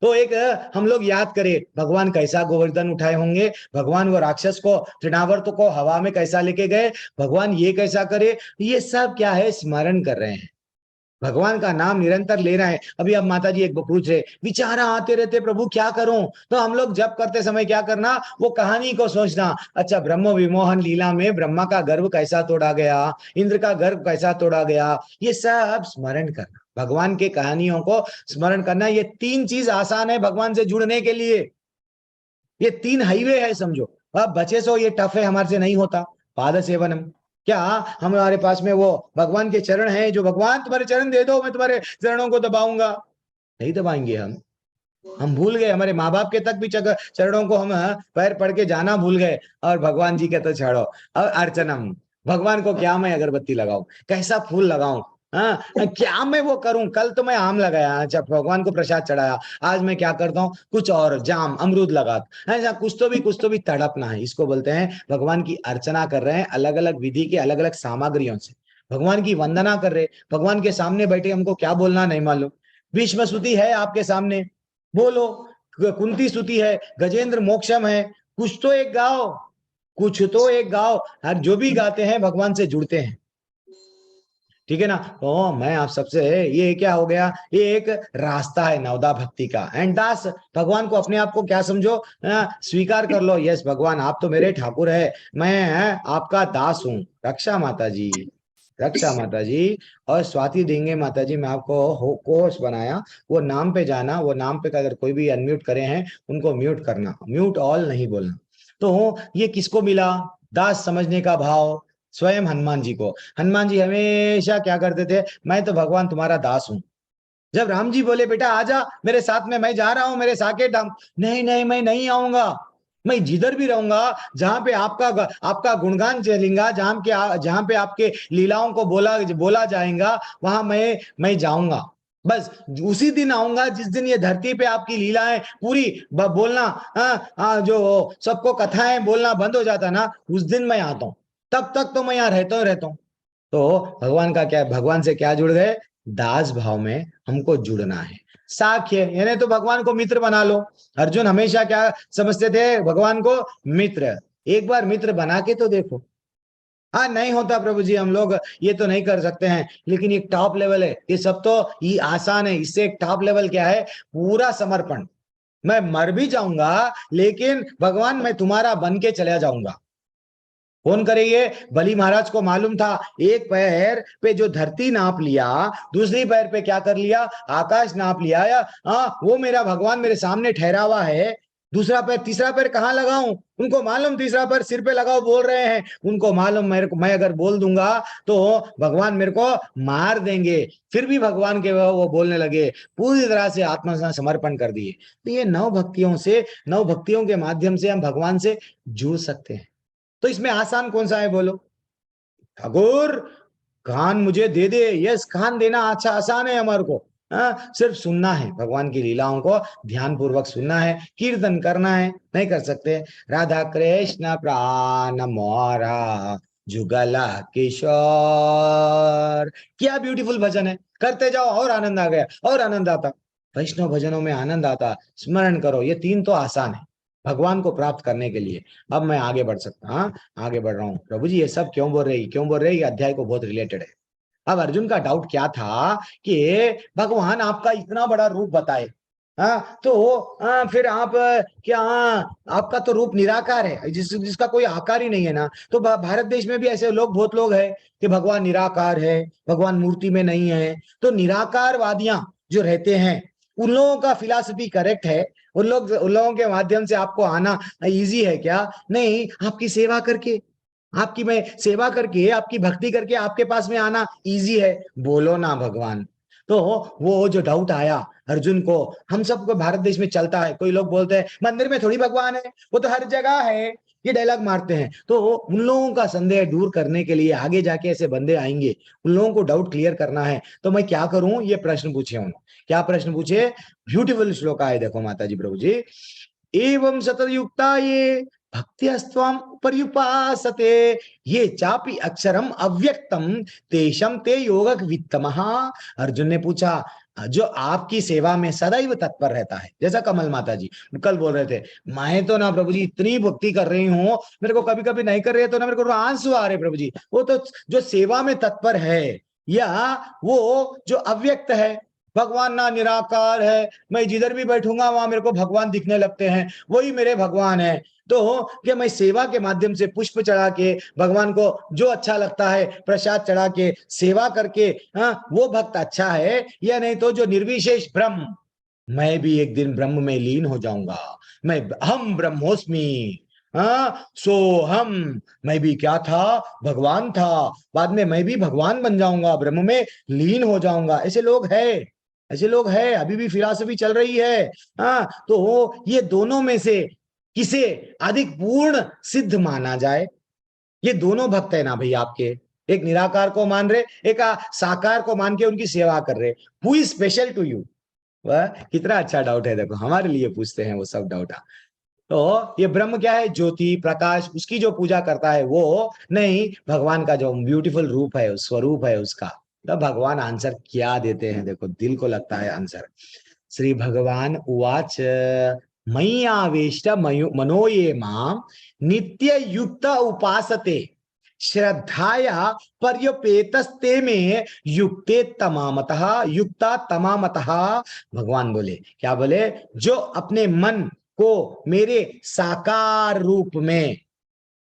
तो एक हम लोग याद करें, भगवान कैसा गोवर्धन उठाए होंगे, भगवान वो राक्षस को, तृणावर्त को हवा में कैसा लेके गए, भगवान ये कैसा करे, ये सब क्या है, स्मरण कर रहे हैं। भगवान का नाम निरंतर ले रहे हैं। अभी अब माता जी एक पूछ रहे, विचार आते रहते प्रभु क्या करूं? तो हम लोग जप करते समय क्या करना, वो कहानी को सोचना। अच्छा, ब्रह्म विमोहन लीला में ब्रह्मा का गर्व कैसा तोड़ा गया, इंद्र का गर्व कैसा तोड़ा गया, ये सब स्मरण करना, भगवान के कहानियों को स्मरण करना। ये 3 चीज आसान है भगवान से जुड़ने के लिए। ये 3 हाईवे है समझो। अब बचे सो ये टफ है, हमारे से नहीं होता। पाद सेवनम, क्या हमारे पास में वो भगवान के चरण हैं, जो भगवान तुम्हारे चरण दे दो, मैं तुम्हारे चरणों को दबाऊंगा? नहीं दबाएंगे हम भूल गए। हमारे माँ बाप के तक भी चरणों को हम पैर पड़ के जाना भूल गए, और भगवान जी के तो छोड़ो। और अर्चनम, भगवान को क्या मैं अगरबत्ती लगाऊं, कैसा फूल लगाऊं, क्या मैं वो करूं? कल तो मैं आम लगाया, जब भगवान को प्रसाद चढ़ाया, आज मैं क्या करता हूँ, कुछ और जाम अमरूद लगा। ऐसा कुछ तो भी तड़पना है। इसको बोलते हैं भगवान की अर्चना कर रहे हैं, अलग अलग विधि के अलग अलग सामग्रियों से भगवान की वंदना कर रहे। भगवान के सामने बैठे हमको क्या बोलना नहीं मालूम। भीष्म स्तुति है आपके सामने, बोलो। कुंती स्तुति है, गजेंद्र मोक्षम है, कुछ तो एक गाओ, कुछ तो एक गाओ। हर जो भी गाते हैं भगवान से जुड़ते हैं। ठीक है ना। तो मैं आप सबसे, ये क्या हो गया, ये एक रास्ता है नवदा भक्ति का। एंड दास, भगवान को अपने आप को क्या समझो, स्वीकार कर लो, यस भगवान आप तो मेरे ठाकुर है, मैं आपका दास हूँ। रक्षा माता जी, रक्षा माता जी। और स्वाति देंगे माता जी, मैं आपको कोर्स बनाया, वो नाम पे जाना, वो नाम पे अगर कोई भी अनम्यूट करे हैं उनको म्यूट करना, म्यूट ऑल नहीं बोलना। तो ये किसको मिला, दास समझने का भाव, स्वयं हनुमान जी को। हनुमान जी हमेशा क्या करते थे, मैं तो भगवान तुम्हारा दास हूं। जब राम जी बोले बेटा आजा मेरे साथ में, मैं जा रहा हूं मेरे साकेत धाम, नहीं नहीं मैं नहीं आऊंगा, मैं जिधर भी रहूंगा जहां पे आपका गुणगान चलेगा, जहां पे आपके लीलाओं को बोला जाएगा, वहां मैं जाऊंगा। बस उसी दिन आऊंगा जिस दिन ये धरती पे आपकी लीलाएं पूरी बोलना, जो सबको कथाएं बोलना बंद हो जाता ना, उस दिन मैं आता हूं। तब तक तो मैं यहाँ रहता हूँ। तो भगवान का क्या, भगवान से क्या जुड़ गए, दास भाव में हमको जुड़ना है। साख्य यानी तो भगवान को मित्र बना लो। अर्जुन हमेशा क्या समझते थे भगवान को, मित्र। एक बार मित्र बना के तो देखो। हाँ नहीं होता प्रभु जी, हम लोग ये तो नहीं कर सकते हैं, लेकिन एक टॉप लेवल है, ये सब तो ये आसान है। इससे एक टॉप लेवल क्या है, पूरा समर्पण। मैं मर भी जाऊंगा लेकिन भगवान मैं तुम्हारा बन के चला जाऊंगा। कौन करेंगे? बलि महाराज को मालूम था एक पैर पे जो धरती नाप लिया, दूसरी पैर पे क्या कर लिया? आकाश नाप लिया। हाँ, वो मेरा भगवान मेरे सामने ठहरा हुआ है। दूसरा पैर, तीसरा पैर कहाँ लगाऊं? उनको मालूम तीसरा पैर सिर पे लगाओ बोल रहे हैं, उनको मालूम मेरे को, मैं अगर बोल दूंगा तो भगवान मेरे को मार देंगे। फिर भी भगवान के वो बोलने लगे, पूरी तरह से आत्मा समर्पण कर दिए। तो ये 9 भक्तियों से, 9 भक्तियों के माध्यम से हम भगवान से जुड़ सकते हैं। तो इसमें आसान कौन सा है बोलो? ठाकुर कान मुझे दे दे, यस कान देना अच्छा आसान है हमारे को। सिर्फ सुनना है, भगवान की लीलाओं को ध्यान पूर्वक सुनना है, कीर्तन करना है, नहीं कर सकते। राधा कृष्ण प्राण मोरा जुगला किशोर, क्या ब्यूटीफुल भजन है, करते जाओ और आनंद आ गया और आनंद आता। वैष्णव भजनों में आनंद आता। स्मरण करो, ये 3 तो आसान है भगवान को प्राप्त करने के लिए। अब मैं आगे बढ़ सकता, हाँ आगे बढ़ रहा हूँ। प्रभु जी ये सब क्यों बोल रही, क्यों बोल रही? अध्याय को बहुत रिलेटेड है। अब अर्जुन का डाउट क्या था कि भगवान आपका इतना बड़ा रूप बताए, तो फिर आप क्या, आपका तो रूप निराकार है, जिसका कोई आकार ही नहीं है ना। तो भारत देश में भी ऐसे लोग, बहुत लोग हैं कि भगवान निराकार है, भगवान मूर्ति में नहीं है। तो निराकारवादियां जो रहते हैं उन लोगों का फिलॉसफी करेक्ट है? उन लोगों के माध्यम से आपको आना इजी है क्या? नहीं, आपकी सेवा करके, आपकी मैं सेवा करके, आपकी भक्ति करके आपके पास में आना इजी है। बोलो ना भगवान। तो वो जो डाउट आया अर्जुन को, हम सबको भारत देश में चलता है। कोई लोग बोलते हैं मंदिर में थोड़ी भगवान है, वो तो हर जगह है, ये डायलॉग मारते हैं। तो उन लोगों का संदेह दूर करने के लिए आगे जाके ऐसे बंदे आएंगे, उन लोगों को डाउट क्लियर करना है। तो मैं क्या करूं? ये प्रश्न पूछे उन्होंने। क्या प्रश्न पूछे? ब्यूटीफुल श्लोक है, देखो माता जी, प्रभु जी। एवं सतयुक्ता ये भक्त्यस्त्वं पर्युपासते ये चापि अक्षरम अव्यक्तम तेषम ते योगक वित्तमः। अर्जुन ने पूछा, जो आपकी सेवा में सदैव तत्पर रहता है, जैसा कमल माता जी कल बोल रहे थे, मैं तो ना प्रभु जी इतनी भक्ति कर रही हूँ, मेरे को कभी कभी नहीं कर रही है तो ना मेरे को आंसू आ रहे प्रभु जी। वो तो जो सेवा में तत्पर है, या वो जो अव्यक्त है, भगवान ना निराकार है, मैं जिधर भी बैठूंगा वहां मेरे को भगवान दिखने लगते हैं, वही मेरे भगवान है। तो क्या मैं सेवा के माध्यम से पुष्प चढ़ा के, भगवान को जो अच्छा लगता है प्रसाद चढ़ा के सेवा करके, वो भक्त अच्छा है? या नहीं तो जो निर्विशेष ब्रह्म, मैं भी एक दिन ब्रह्म में लीन हो जाऊंगा, मैं हम ब्रह्मोस्मि, सो हम, मैं भी क्या था? भगवान था, बाद में मैं भी भगवान बन जाऊंगा, ब्रह्म में लीन हो जाऊंगा। ऐसे लोग हैं, ऐसे लोग हैं, अभी भी फिलॉसफी चल रही है। तो ये दोनों में से किसे अधिक पूर्ण सिद्ध माना जाए? ये दोनों भक्त है ना भाई आपके, एक निराकार को मान रहे, एक साकार को मान के उनकी सेवा कर रहे। Who is special to you? वह कितना अच्छा डाउट है, देखो हमारे लिए पूछते हैं वो सब डाउट। तो ये ब्रह्म क्या है? ज्योति प्रकाश, उसकी जो पूजा करता है वो नहीं, भगवान का जो ब्यूटीफुल रूप है, स्वरूप है उसका। तो भगवान आंसर क्या देते हैं, देखो दिल को लगता है आंसर। श्री भगवान उवाच मयि आवेष्ट मनो ये मां नित्य युक्त उपासते श्रद्धाया पर्यपेतस्ते में युक्ते तमामतः, युक्ता तमामतः। भगवान बोले, क्या बोले? जो अपने मन को मेरे साकार रूप में,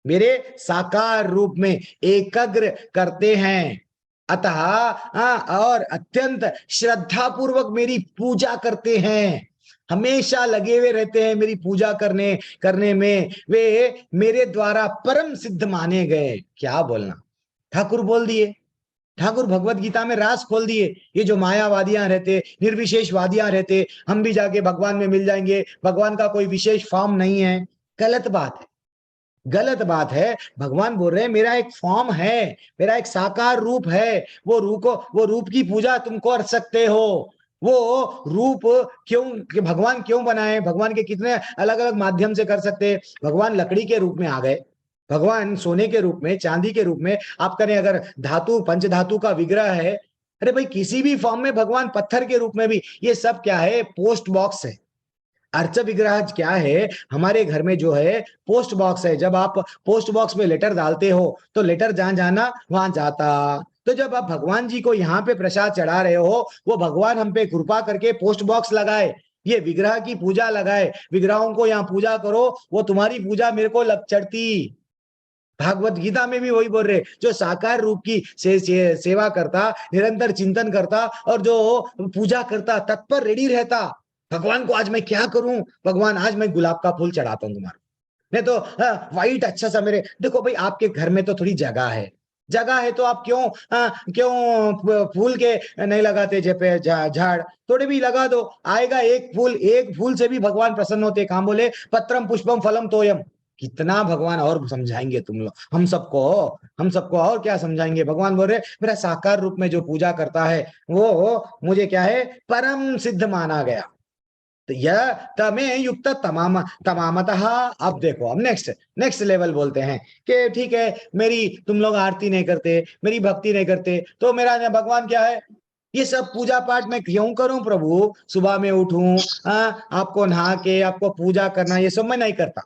मेरे साकार रूप में एकाग्र करते हैं, अतः और अत्यंत श्रद्धा पूर्वक मेरी पूजा करते हैं, हमेशा लगे हुए रहते हैं मेरी पूजा करने में, वे मेरे द्वारा परम सिद्ध माने गए। क्या बोलना, ठाकुर बोल दिए, ठाकुर भगवत गीता में रास खोल दिए। ये जो मायावादियां रहते, निर्विशेषवादियां रहते, हम भी जाके भगवान में मिल जाएंगे, भगवान का कोई विशेष फॉर्म नहीं है, गलत बात है, गलत बात है। भगवान बोल रहे हैं मेरा एक फॉर्म है, मेरा एक साकार रूप है, वो रूप की पूजा तुम कर सकते हो। वो रूप क्यों, कि भगवान क्यों बनाए? भगवान के कितने अलग अलग माध्यम से कर सकते। भगवान लकड़ी के रूप में आ गए, भगवान सोने के रूप में, चांदी के रूप में, आप करें अगर धातु पंच धातु का विग्रह है, अरे भाई किसी भी फॉर्म में भगवान, पत्थर के रूप में भी, ये सब क्या है? पोस्ट बॉक्स है। अर्च विग्रह क्या है? हमारे घर में जो है पोस्ट बॉक्स है। जब आप पोस्ट बॉक्स में लेटर डालते हो तो लेटर जहां जाना वहां जाता। तो जब आप भगवान जी को यहाँ पे प्रसाद चढ़ा रहे हो, वो भगवान हम पे कृपा करके पोस्ट बॉक्स लगाए, ये विग्रह की पूजा लगाए, विग्रहों को यहाँ पूजा करो, वो तुम्हारी पूजा मेरे को लग चढ़ती। भागवत गीता में भी वही बोल रहे, जो साकार रूप की सेवा करता, निरंतर चिंतन करता और जो पूजा करता, तत्पर रेडी रहता, भगवान को आज मैं क्या करूं, भगवान आज मैं गुलाब का फूल चढ़ाता हूं तुम्हारा, नहीं तो वाइट अच्छा सा मेरे, देखो भाई आपके घर में तो थोड़ी जगह है तो आप क्यों फूल के नहीं लगाते जेपे झाड़, थोड़े भी लगा दो, आएगा एक फूल से भी भगवान प्रसन्न होते। कहां बोले, पत्रम पुष्पम फलम तोयम, कितना भगवान और समझाएंगे तुम लोग, हम सबको और क्या समझाएंगे। भगवान बोल रहे मेरा साकार रूप में जो पूजा करता है वो मुझे क्या है, परम सिद्ध माना गया। तो यह तमें युक्त तमामतः। अब देखो, अब नेक्स्ट लेवल बोलते हैं कि ठीक है, मेरी तुम लोग आरती नहीं करते, मेरी भक्ति नहीं करते, तो मेरा भगवान क्या है, ये सब पूजा पाठ मैं क्यों करूं प्रभु, सुबह में उठूं, आपको नहा के आपको पूजा करना, ये सब मैं नहीं करता,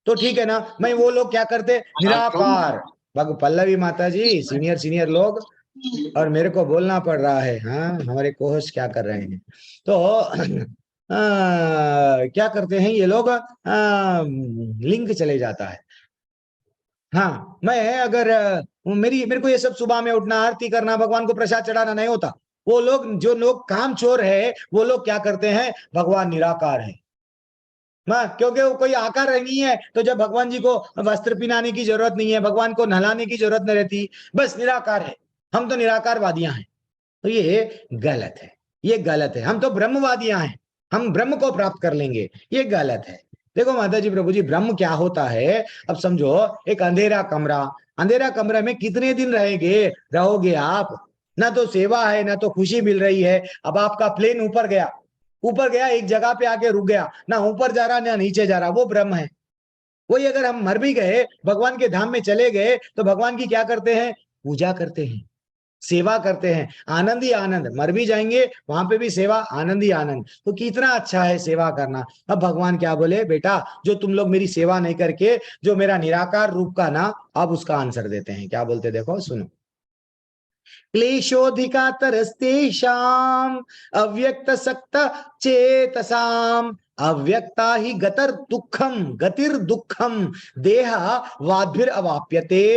तो ठीक है ना। मैं वो लोग क्या करते, निराकार, पल्लवी माता जी सीनियर लोग, और मेरे को बोलना पड़ रहा है, हाँ हमारे कोच क्या कर रहे हैं, तो क्या करते हैं ये लोग, लिंक चले जाता है। हाँ, मैं अगर मेरे को ये सब सुबह में उठना, आरती करना, भगवान को प्रसाद चढ़ाना नहीं होता। वो लोग, जो लोग काम चोर है, वो लोग क्या करते हैं, भगवान निराकार है, क्योंकि वो कोई आकार नहीं है, तो जब भगवान जी को वस्त्र पहनाने की जरूरत नहीं है, भगवान को नहलाने की जरूरत नहीं रहती, बस निराकार है, हम तो निराकारवादियां हैं। तो ये गलत है, हम तो ब्रह्मवादियां हैं, हम ब्रह्म को प्राप्त कर लेंगे, ये गलत है। देखो माता जी, प्रभु जी, ब्रह्म क्या होता है, अब समझो, एक अंधेरा कमरा में कितने दिन रहोगे आप, ना तो सेवा है, ना तो खुशी मिल रही है। अब आपका प्लेन ऊपर गया, एक जगह पे आके रुक गया, ना ऊपर जा रहा ना नीचे जा रहा, वो ब्रह्म है। वही अगर हम मर भी गए, भगवान के धाम में चले गए, तो भगवान की क्या करते हैं, पूजा करते हैं, सेवा करते हैं, आनंद ही आनंद, मर भी जाएंगे वहां पे भी सेवा, आनंद ही आनंद। तो कितना अच्छा है सेवा करना। अब भगवान क्या बोले, बेटा जो तुम लोग मेरी सेवा नहीं करके जो मेरा निराकार रूप का ना, अब उसका आंसर देते हैं, क्या बोलते देखो सुनो, क्लेशोधिका तरस्तेषाम अव्यक्त सक्त चेतसाम अव्यक्ता ही गतिर दुखम देह वाद्भिर अवाप्यते।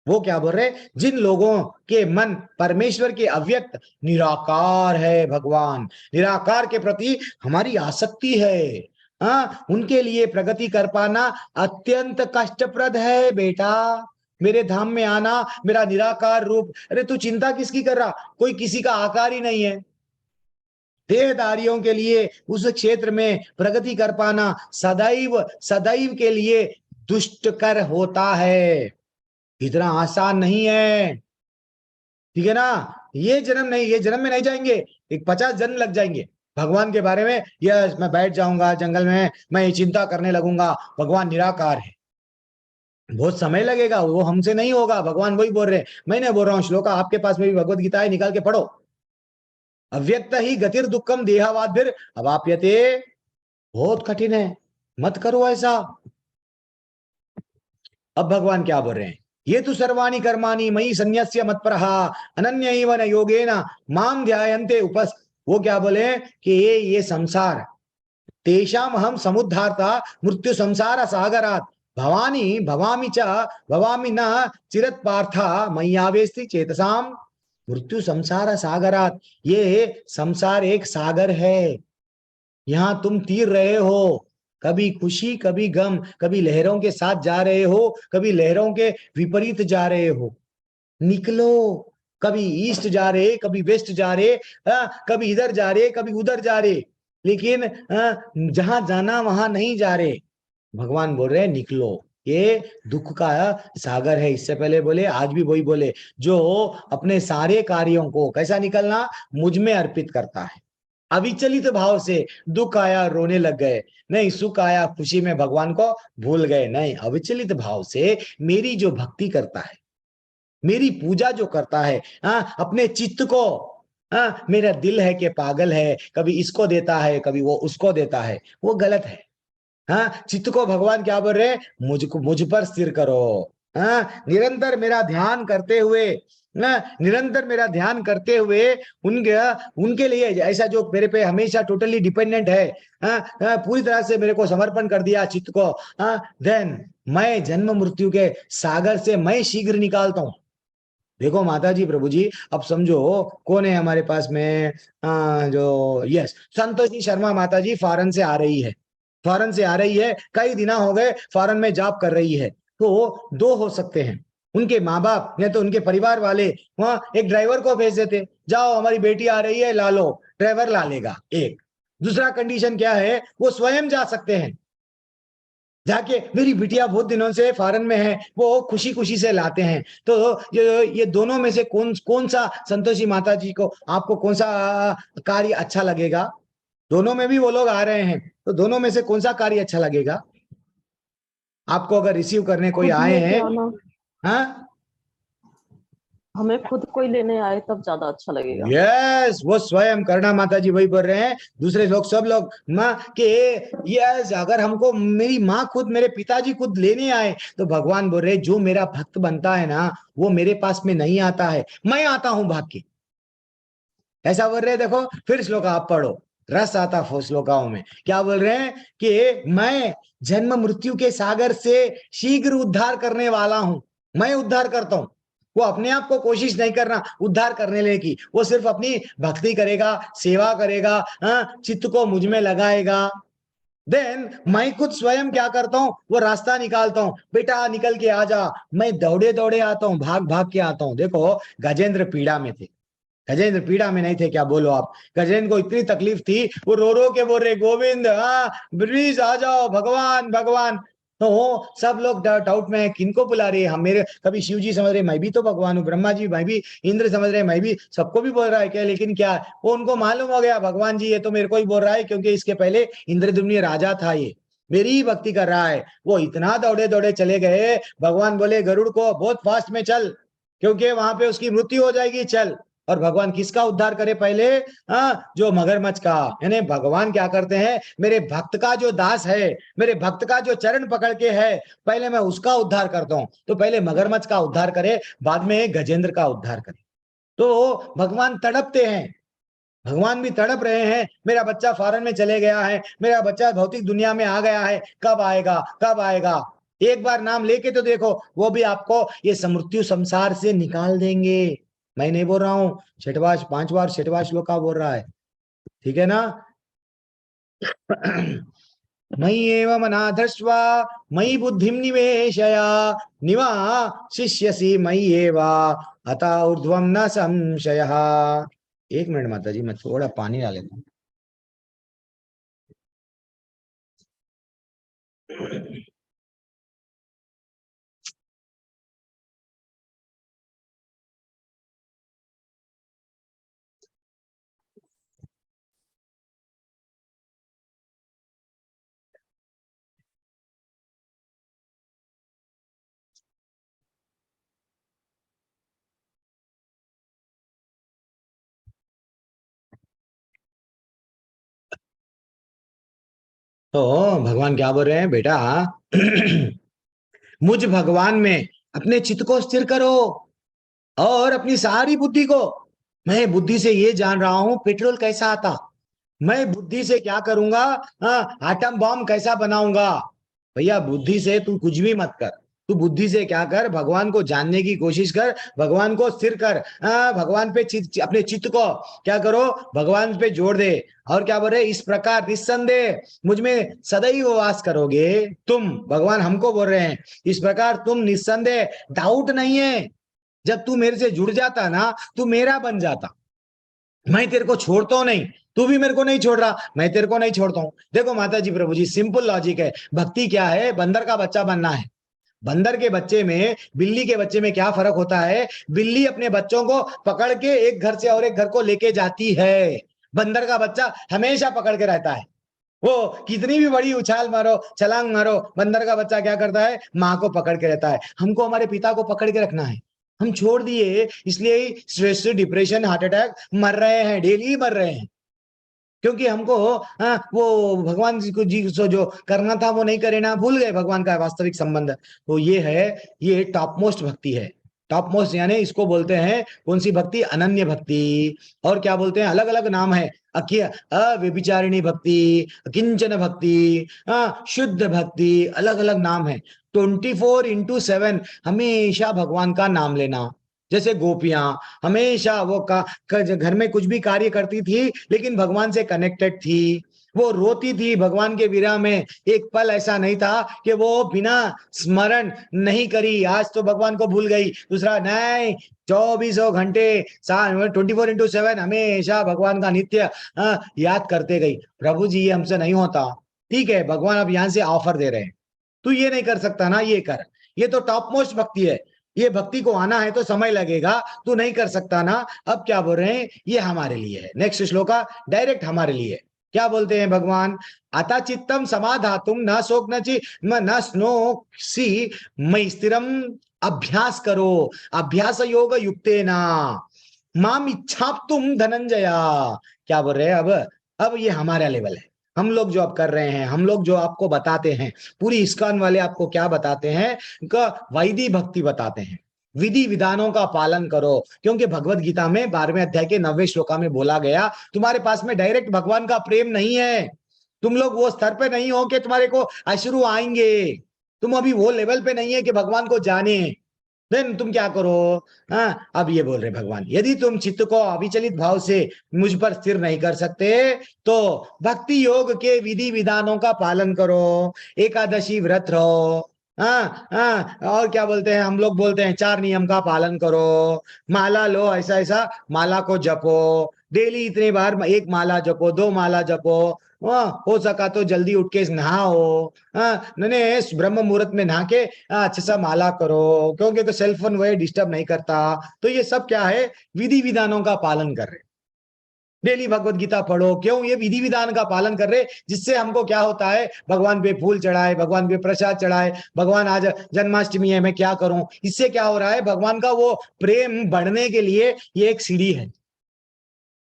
वो क्या बोल रहे, जिन लोगों के मन परमेश्वर के अव्यक्त निराकार है, भगवान निराकार के प्रति हमारी आसक्ति है, उनके लिए प्रगति कर पाना अत्यंत कष्टप्रद है। बेटा मेरे धाम में आना, मेरा निराकार रूप, अरे तू चिंता किसकी कर रहा, कोई किसी का आकार ही नहीं है। देहधारियों के लिए उस क्षेत्र में प्रगति कर पाना सदैव के लिए दुष्टकर होता है, इतना आसान नहीं है, ठीक है ना। ये जन्म में नहीं जाएंगे, एक 50 जन्म लग जाएंगे भगवान के बारे में। यस, मैं बैठ जाऊंगा जंगल में, मैं चिंता करने लगूंगा, भगवान निराकार है, बहुत समय लगेगा, वो हमसे नहीं होगा। भगवान वही बोल रहे हैं, मैं नहीं बोल रहा हूँ, श्लोका आपके पास में भी भगवत गीता है, निकाल के पढ़ो। अव्यक्त ही गतिर दुखम देहावाद्भिर अवाप्यते, बहुत कठिन है, मत करो ऐसा। अब भगवान क्या बोल रहे हैं, ये तो सर्वाणी कर्माणि मयि सन्न्यस्य मत्परः अनन्यैव न योगेन माम ध्यायन्ते उपास। वो क्या बोले कि ये संसार, तेषाम हम समुद्धार्ता मृत्यु संसार सागरात भवामी न चिरत पार्था मय्यावेस्ति चेतसाम। मृत्यु संसार सागरात, ये संसार एक सागर है, यहाँ तुम तीर रहे हो, कभी खुशी कभी गम, कभी लहरों के साथ जा रहे हो, कभी लहरों के विपरीत जा रहे हो। निकलो, कभी ईस्ट जा रहे, कभी वेस्ट जा रहे, कभी इधर जा रहे, कभी उधर जा रहे, लेकिन जहां जाना वहां नहीं जा रहे। भगवान बोल रहे हैं निकलो, ये दुख का सागर है। इससे पहले बोले, आज भी वही बोले, जो अपने सारे कार्यों को कैसा निकलना, मुझ में अर्पित करता है, अविचलित भाव से, दुख आया रोने लग गए नहीं, सुख आया खुशी में भगवान को भूल गए नहीं, अविचलित भाव से मेरी जो भक्ति करता है, मेरी पूजा जो करता है, अपने चित्त को, मेरा दिल है कि पागल है, कभी इसको देता है कभी वो उसको देता है, वो गलत है। चित्त को भगवान क्या बोल रहे हैं, मुझ पर स्थिर करो, निरंतर मेरा ध्यान करते हुए, निरंतर मेरा ध्यान करते हुए उनके लिए, ऐसा जो मेरे पे हमेशा टोटली डिपेंडेंट है, पूरी तरह से मेरे को समर्पण कर दिया चित्त को, देन मैं जन्म मृत्यु के सागर से मैं शीघ्र निकालता हूं। देखो माता जी, प्रभु जी, अब समझो कौन है हमारे पास में, जो यस संतोषी शर्मा माता जी फॉरेन से आ रही है, फॉरेन से आ रही है, कई दिन हो गए फॉरेन में जॉब कर रही है। तो दो हो सकते हैं, उनके माँ बाप या तो उनके परिवार वाले वहां एक ड्राइवर को भेज देते, जाओ हमारी बेटी आ रही है ला लो, ड्राइवर ला लेगा। एक दूसरा कंडीशन क्या है, वो स्वयं जा सकते हैं, जाके मेरी बिटिया बहुत दिनों से फॉरेन में है, वो खुशी खुशी से लाते हैं। तो ये दोनों में से कौन सा संतोषी माता जी को, आपको कौन सा कार्य अच्छा लगेगा? दोनों में भी वो लोग आ रहे हैं, तो दोनों में से कौन सा कार्य अच्छा लगेगा आपको? अगर रिसीव करने कोई आए हैं, हाँ, हमें खुद कोई लेने आए तब ज्यादा अच्छा लगेगा। यस, वो स्वयं करना, माता जी वही बोल रहे हैं। दूसरे लोग सब लोग माँ के, यस, अगर हमको मेरी माँ खुद, मेरे पिताजी खुद लेने आए, तो भगवान बोल रहे जो मेरा भक्त बनता है ना, वो मेरे पास में नहीं आता है, मैं आता हूं भाग के, ऐसा बोल रहे। देखो फिर श्लोक आप पढ़ो, रस आता श्लोकाओं में क्या बोल रहे हैं कि मैं जन्म मृत्यु के सागर से शीघ्र उद्धार करने वाला हूं, मैं उद्धार करता हूं। वो अपने आप को कोशिश नहीं करना उद्धार करने की, वो सिर्फ अपनी भक्ति करेगा, सेवा करेगा, चित्त को मुझ में लगाएगा। देन मैं खुद स्वयं क्या करता हूं, वो रास्ता निकालता हूं, बेटा निकल के आ जा, मैं दौड़े दौड़े आता हूं, भाग भाग के आता हूं। देखो गजेंद्र पीड़ा में थे, गजेंद्र पीड़ा में नहीं थे, क्या बोलो आप, गजेंद्र को इतनी तकलीफ थी, वो रो के बोल रहे गोविंद, प्लीज आ जाओ, भगवान भगवान। तो सब लोग डाउट में है, किनको बुला रहे हैं हम, मेरे कभी शिव जी समझ रहे मैं भी तो भगवान हूँ, ब्रह्मा जी मैं भी, इंद्र समझ रहे मैं भी, सबको भी बोल रहा है क्या, लेकिन क्या वो उनको मालूम हो गया भगवान जी ये तो मेरे को ही बोल रहा है, क्योंकि इसके पहले इंद्रद्युम्न राजा था, ये मेरी ही भक्ति कर रहा है। वो इतना दौड़े दौड़े चले गए, भगवान बोले गरुड़ को बहुत फास्ट में चल, क्योंकि वहां पे उसकी मृत्यु हो जाएगी, चल। और भगवान किसका उद्धार करे पहले, जो मगरमच्छ का। यानी भगवान क्या करते हैं, मेरे भक्त का जो दास है, मेरे भक्त का जो चरण पकड़ के है, पहले मैं उसका उद्धार करता हूं। तो पहले मगरमच्छ का उद्धार करे, बाद में गजेंद्र का उद्धार करे। तो भगवान तड़पते हैं, भगवान भी तड़प रहे हैं, मेरा बच्चा फॉरेन में चले गया है, मेरा बच्चा भौतिक दुनिया में आ गया है, कब आएगा कब आएगा। एक बार नाम लेके तो देखो, वो भी आपको ये मृत्यु संसार से निकाल देंगे। मैं नहीं बोल रहा हूं, 5वां श्लोक का बोल रहा है, ठीक है ना। मयि एव मनाधस्व मयि बुद्धिं निवेशया निवासिष्यसि मयि एव अतः ऊर्ध्वं न संशयः। एक मिनट माता जी, मैं थोड़ा पानी डाल लेता हूँ। तो भगवान क्या बोल रहे हैं, बेटा मुझ भगवान में अपने चित्त को स्थिर करो और अपनी सारी बुद्धि को, मैं बुद्धि से ये जान रहा हूं पेट्रोल कैसा आता, मैं बुद्धि से क्या करूंगा, आटम बॉम्ब कैसा बनाऊंगा। भैया बुद्धि से तू कुछ भी मत कर, तू बुद्धि से क्या कर, भगवान को जानने की कोशिश कर, भगवान को स्थिर कर, भगवान पे अपने चित्त को क्या करो, भगवान पे जोड़ दे। और क्या बोल रहे, इस प्रकार निस्संदेह मुझ में सदैव वास करोगे तुम, भगवान हमको बोल रहे हैं, इस प्रकार तुम निस्संदेह, डाउट नहीं है। जब तू मेरे से जुड़ जाता ना, तू मेरा बन जाता, मैं तेरे को छोड़ता हूं नहीं, तू भी मेरे को नहीं छोड़ रहा, मैं तेरे को नहीं छोड़ता हूं। देखो माता जी प्रभु जी, सिंपल लॉजिक है, भक्ति क्या है, बंदर का बच्चा बनना है। बंदर के बच्चे में बिल्ली के बच्चे में क्या फर्क होता है, बिल्ली अपने बच्चों को पकड़ के एक घर से और एक घर को लेके जाती है, बंदर का बच्चा हमेशा पकड़ के रहता है। वो कितनी भी बड़ी उछाल मारो, छलांग मारो, बंदर का बच्चा क्या करता है, माँ को पकड़ के रहता है। हमको हमारे पिता को पकड़ के रखना है, हम छोड़ दिए, इसलिए स्ट्रेस, डिप्रेशन, हार्ट अटैक मर रहे हैं, डेली मर रहे हैं। क्योंकि हमको वो भगवान जी को जो करना था वो नहीं करे ना, भूल गए भगवान का वास्तविक संबंध। तो ये टॉप मोस्ट भक्ति है। टॉप मोस्ट यानी इसको बोलते हैं कौन सी भक्ति? अनन्य भक्ति। और क्या बोलते हैं? अलग अलग नाम है। अव्यभिचारिणी भक्ति, किंचन भक्ति, शुद्ध भक्ति, अलग अलग नाम है। 24/7 हमेशा भगवान का नाम लेना। जैसे गोपियां हमेशा वो घर में कुछ भी कार्य करती थी लेकिन भगवान से कनेक्टेड थी। वो रोती थी भगवान के विरह में, एक पल ऐसा नहीं था कि वो बिना स्मरण नहीं करी। आज तो भगवान को भूल गई, दूसरा नहीं, 24 घंटे 24/7 हमेशा भगवान का नित्य याद करते गई। प्रभु जी ये हमसे नहीं होता। ठीक है, भगवान अब यहाँ से ऑफर दे रहे हैं, तू ये नहीं कर सकता ना, ये कर। ये तो टॉप मोस्ट भक्ति है। ये भक्ति को आना है तो समय लगेगा, तू नहीं कर सकता ना। अब क्या बोल रहे हैं? ये हमारे लिए है। नेक्स्ट श्लोका डायरेक्ट हमारे लिए। क्या बोलते हैं भगवान? अता चित्तम समाधातुम न शोक न स्नोसी मयि स्थिरम। अभ्यास करो, अभ्यास योग युक्तेना माम इच्छाप्तुम धनंजया। क्या बोल रहे हैं? अब ये हमारा लेवल है। हम लोग जो अब कर रहे हैं, हम लोग जो आपको बताते हैं, पूरी इस्कॉन वाले आपको क्या बताते हैं? वैदिक भक्ति बताते हैं, विधि विधानों का पालन करो। क्योंकि भगवत गीता में 12वें अध्याय के 9वें श्लोका में बोला गया, तुम्हारे पास में डायरेक्ट भगवान का प्रेम नहीं है। तुम लोग वो स्तर पे नहीं हो कि तुम्हारे को अश्रु आएंगे। तुम अभी वो लेवल पे नहीं है कि भगवान को जाने। देन तुम क्या करो? अब ये बोल रहे भगवान, यदि तुम चित्त को अविचलित भाव से मुझ पर स्थिर नहीं कर सकते तो भक्ति योग के विधि विधानों का पालन करो, एकादशी व्रत रहो। और क्या बोलते हैं? हम लोग बोलते हैं 4 नियम का पालन करो, माला लो, ऐसा ऐसा माला को जपो, डेली इतने बार 1 माला जपो, 2 माला जपो। हो सका तो जल्दी उठ के नहाओ, ब्रह्म मुहूर्त में नहा के अच्छा सा माला करो, क्योंकि तो सेल फोन वह डिस्टर्ब नहीं करता। तो ये सब क्या है? विधि विधानों का पालन कर रहे। डेली भगवत गीता पढ़ो। क्यों? ये विधि विधान का पालन कर रहे, जिससे हमको क्या होता है? भगवान पे फूल चढ़ाए, भगवान पे प्रसाद चढ़ाए, भगवान आज जन्माष्टमी है मैं क्या करूं। इससे क्या हो रहा है? भगवान का वो प्रेम बढ़ने के लिए ये एक सीढ़ी है,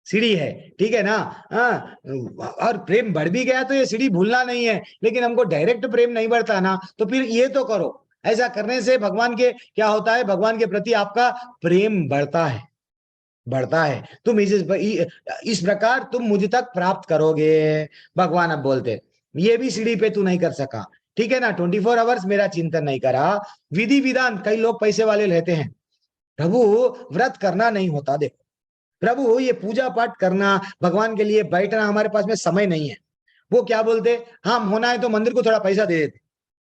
सीढ़ी है। ठीक है ना? और प्रेम बढ़ भी गया तो ये सीढ़ी भूलना नहीं है। लेकिन हमको डायरेक्ट प्रेम नहीं बढ़ता ना, तो फिर ये तो करो। ऐसा करने से भगवान के क्या होता है? भगवान के प्रति आपका प्रेम बढ़ता है, बढ़ता है। तुम इस प्रकार तुम मुझ तक प्राप्त करोगे। भगवान अब बोलते, ये भी सीढ़ी पे तू नहीं कर सका, ठीक है ना? 24 आवर्स मेरा चिंतन नहीं करा, विधि विधान। कई लोग पैसे वाले रहते हैं, प्रभु व्रत करना नहीं होता। देखो प्रभु, ये पूजा पाठ करना, भगवान के लिए बैठना, हमारे पास में समय नहीं है। वो क्या बोलते? हाँ, होना है तो मंदिर को थोड़ा पैसा दे देते,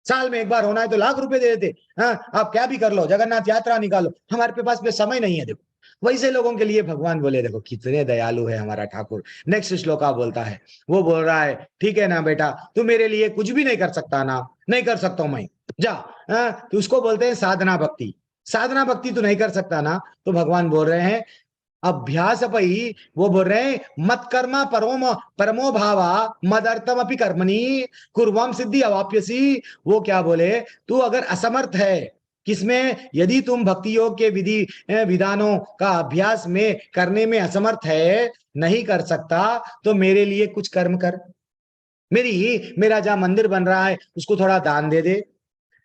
साल में 1 बार होना है तो लाख रुपए दे देते। हाँ, आप क्या भी कर लो, जगन्नाथ यात्रा निकालो, हमारे पास में समय नहीं है। देखो वैसे लोगों के लिए भगवान बोले, देखो कितने दयालु है हमारा ठाकुर। नेक्स्ट श्लोका बोलता है, वो बोल रहा है, ठीक है ना बेटा, तू मेरे लिए कुछ भी नहीं कर सकता ना? नहीं कर सकता हूं मैं, जा। तो उसको बोलते हैं साधना भक्ति। साधना भक्ति तू नहीं कर सकता ना? तो भगवान बोल रहे हैं अभ्यास पई, वो बोल रहे हैं मत कर्मा परमो भावा मदर्थम अपि कर्मणि कुर्वम सिद्धि अवाप्यसी। वो क्या बोले? तू अगर असमर्थ है किसमें? यदि तुम भक्ति योग के विधि विधानों का अभ्यास में करने में असमर्थ है, नहीं कर सकता, तो मेरे लिए कुछ कर्म कर। मेरा जहां मंदिर बन रहा है उसको थोड़ा दान दे दे।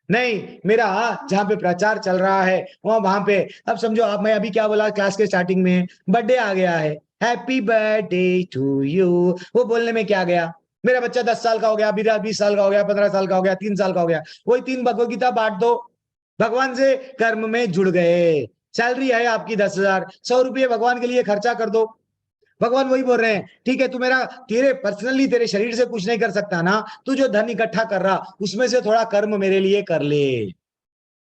नहीं, मेरा जहां पे प्रचार चल रहा है वहां पे, अब समझो आप, मैं अभी क्या बोला क्लास के स्टार्टिंग में, बर्थडे आ गया है, हैप्पी बर्थडे टू यू। वो बोलने में क्या गया? मेरा बच्चा 10 साल का हो गया, 20 साल का हो गया, 15 साल का हो गया, 3 साल का हो गया, वही 3 भगवत गीता बांट दो। भगवान से कर्म में जुड़ गए। सैलरी है आपकी 10,000, 100 रुपये भगवान के लिए खर्चा कर दो। भगवान वही बोल रहे हैं, ठीक है, तू तेरे पर्सनली तेरे शरीर से कुछ नहीं कर सकता ना, तू जो धन इकट्ठा कर रहा उसमें से थोड़ा कर्म मेरे लिए कर ले।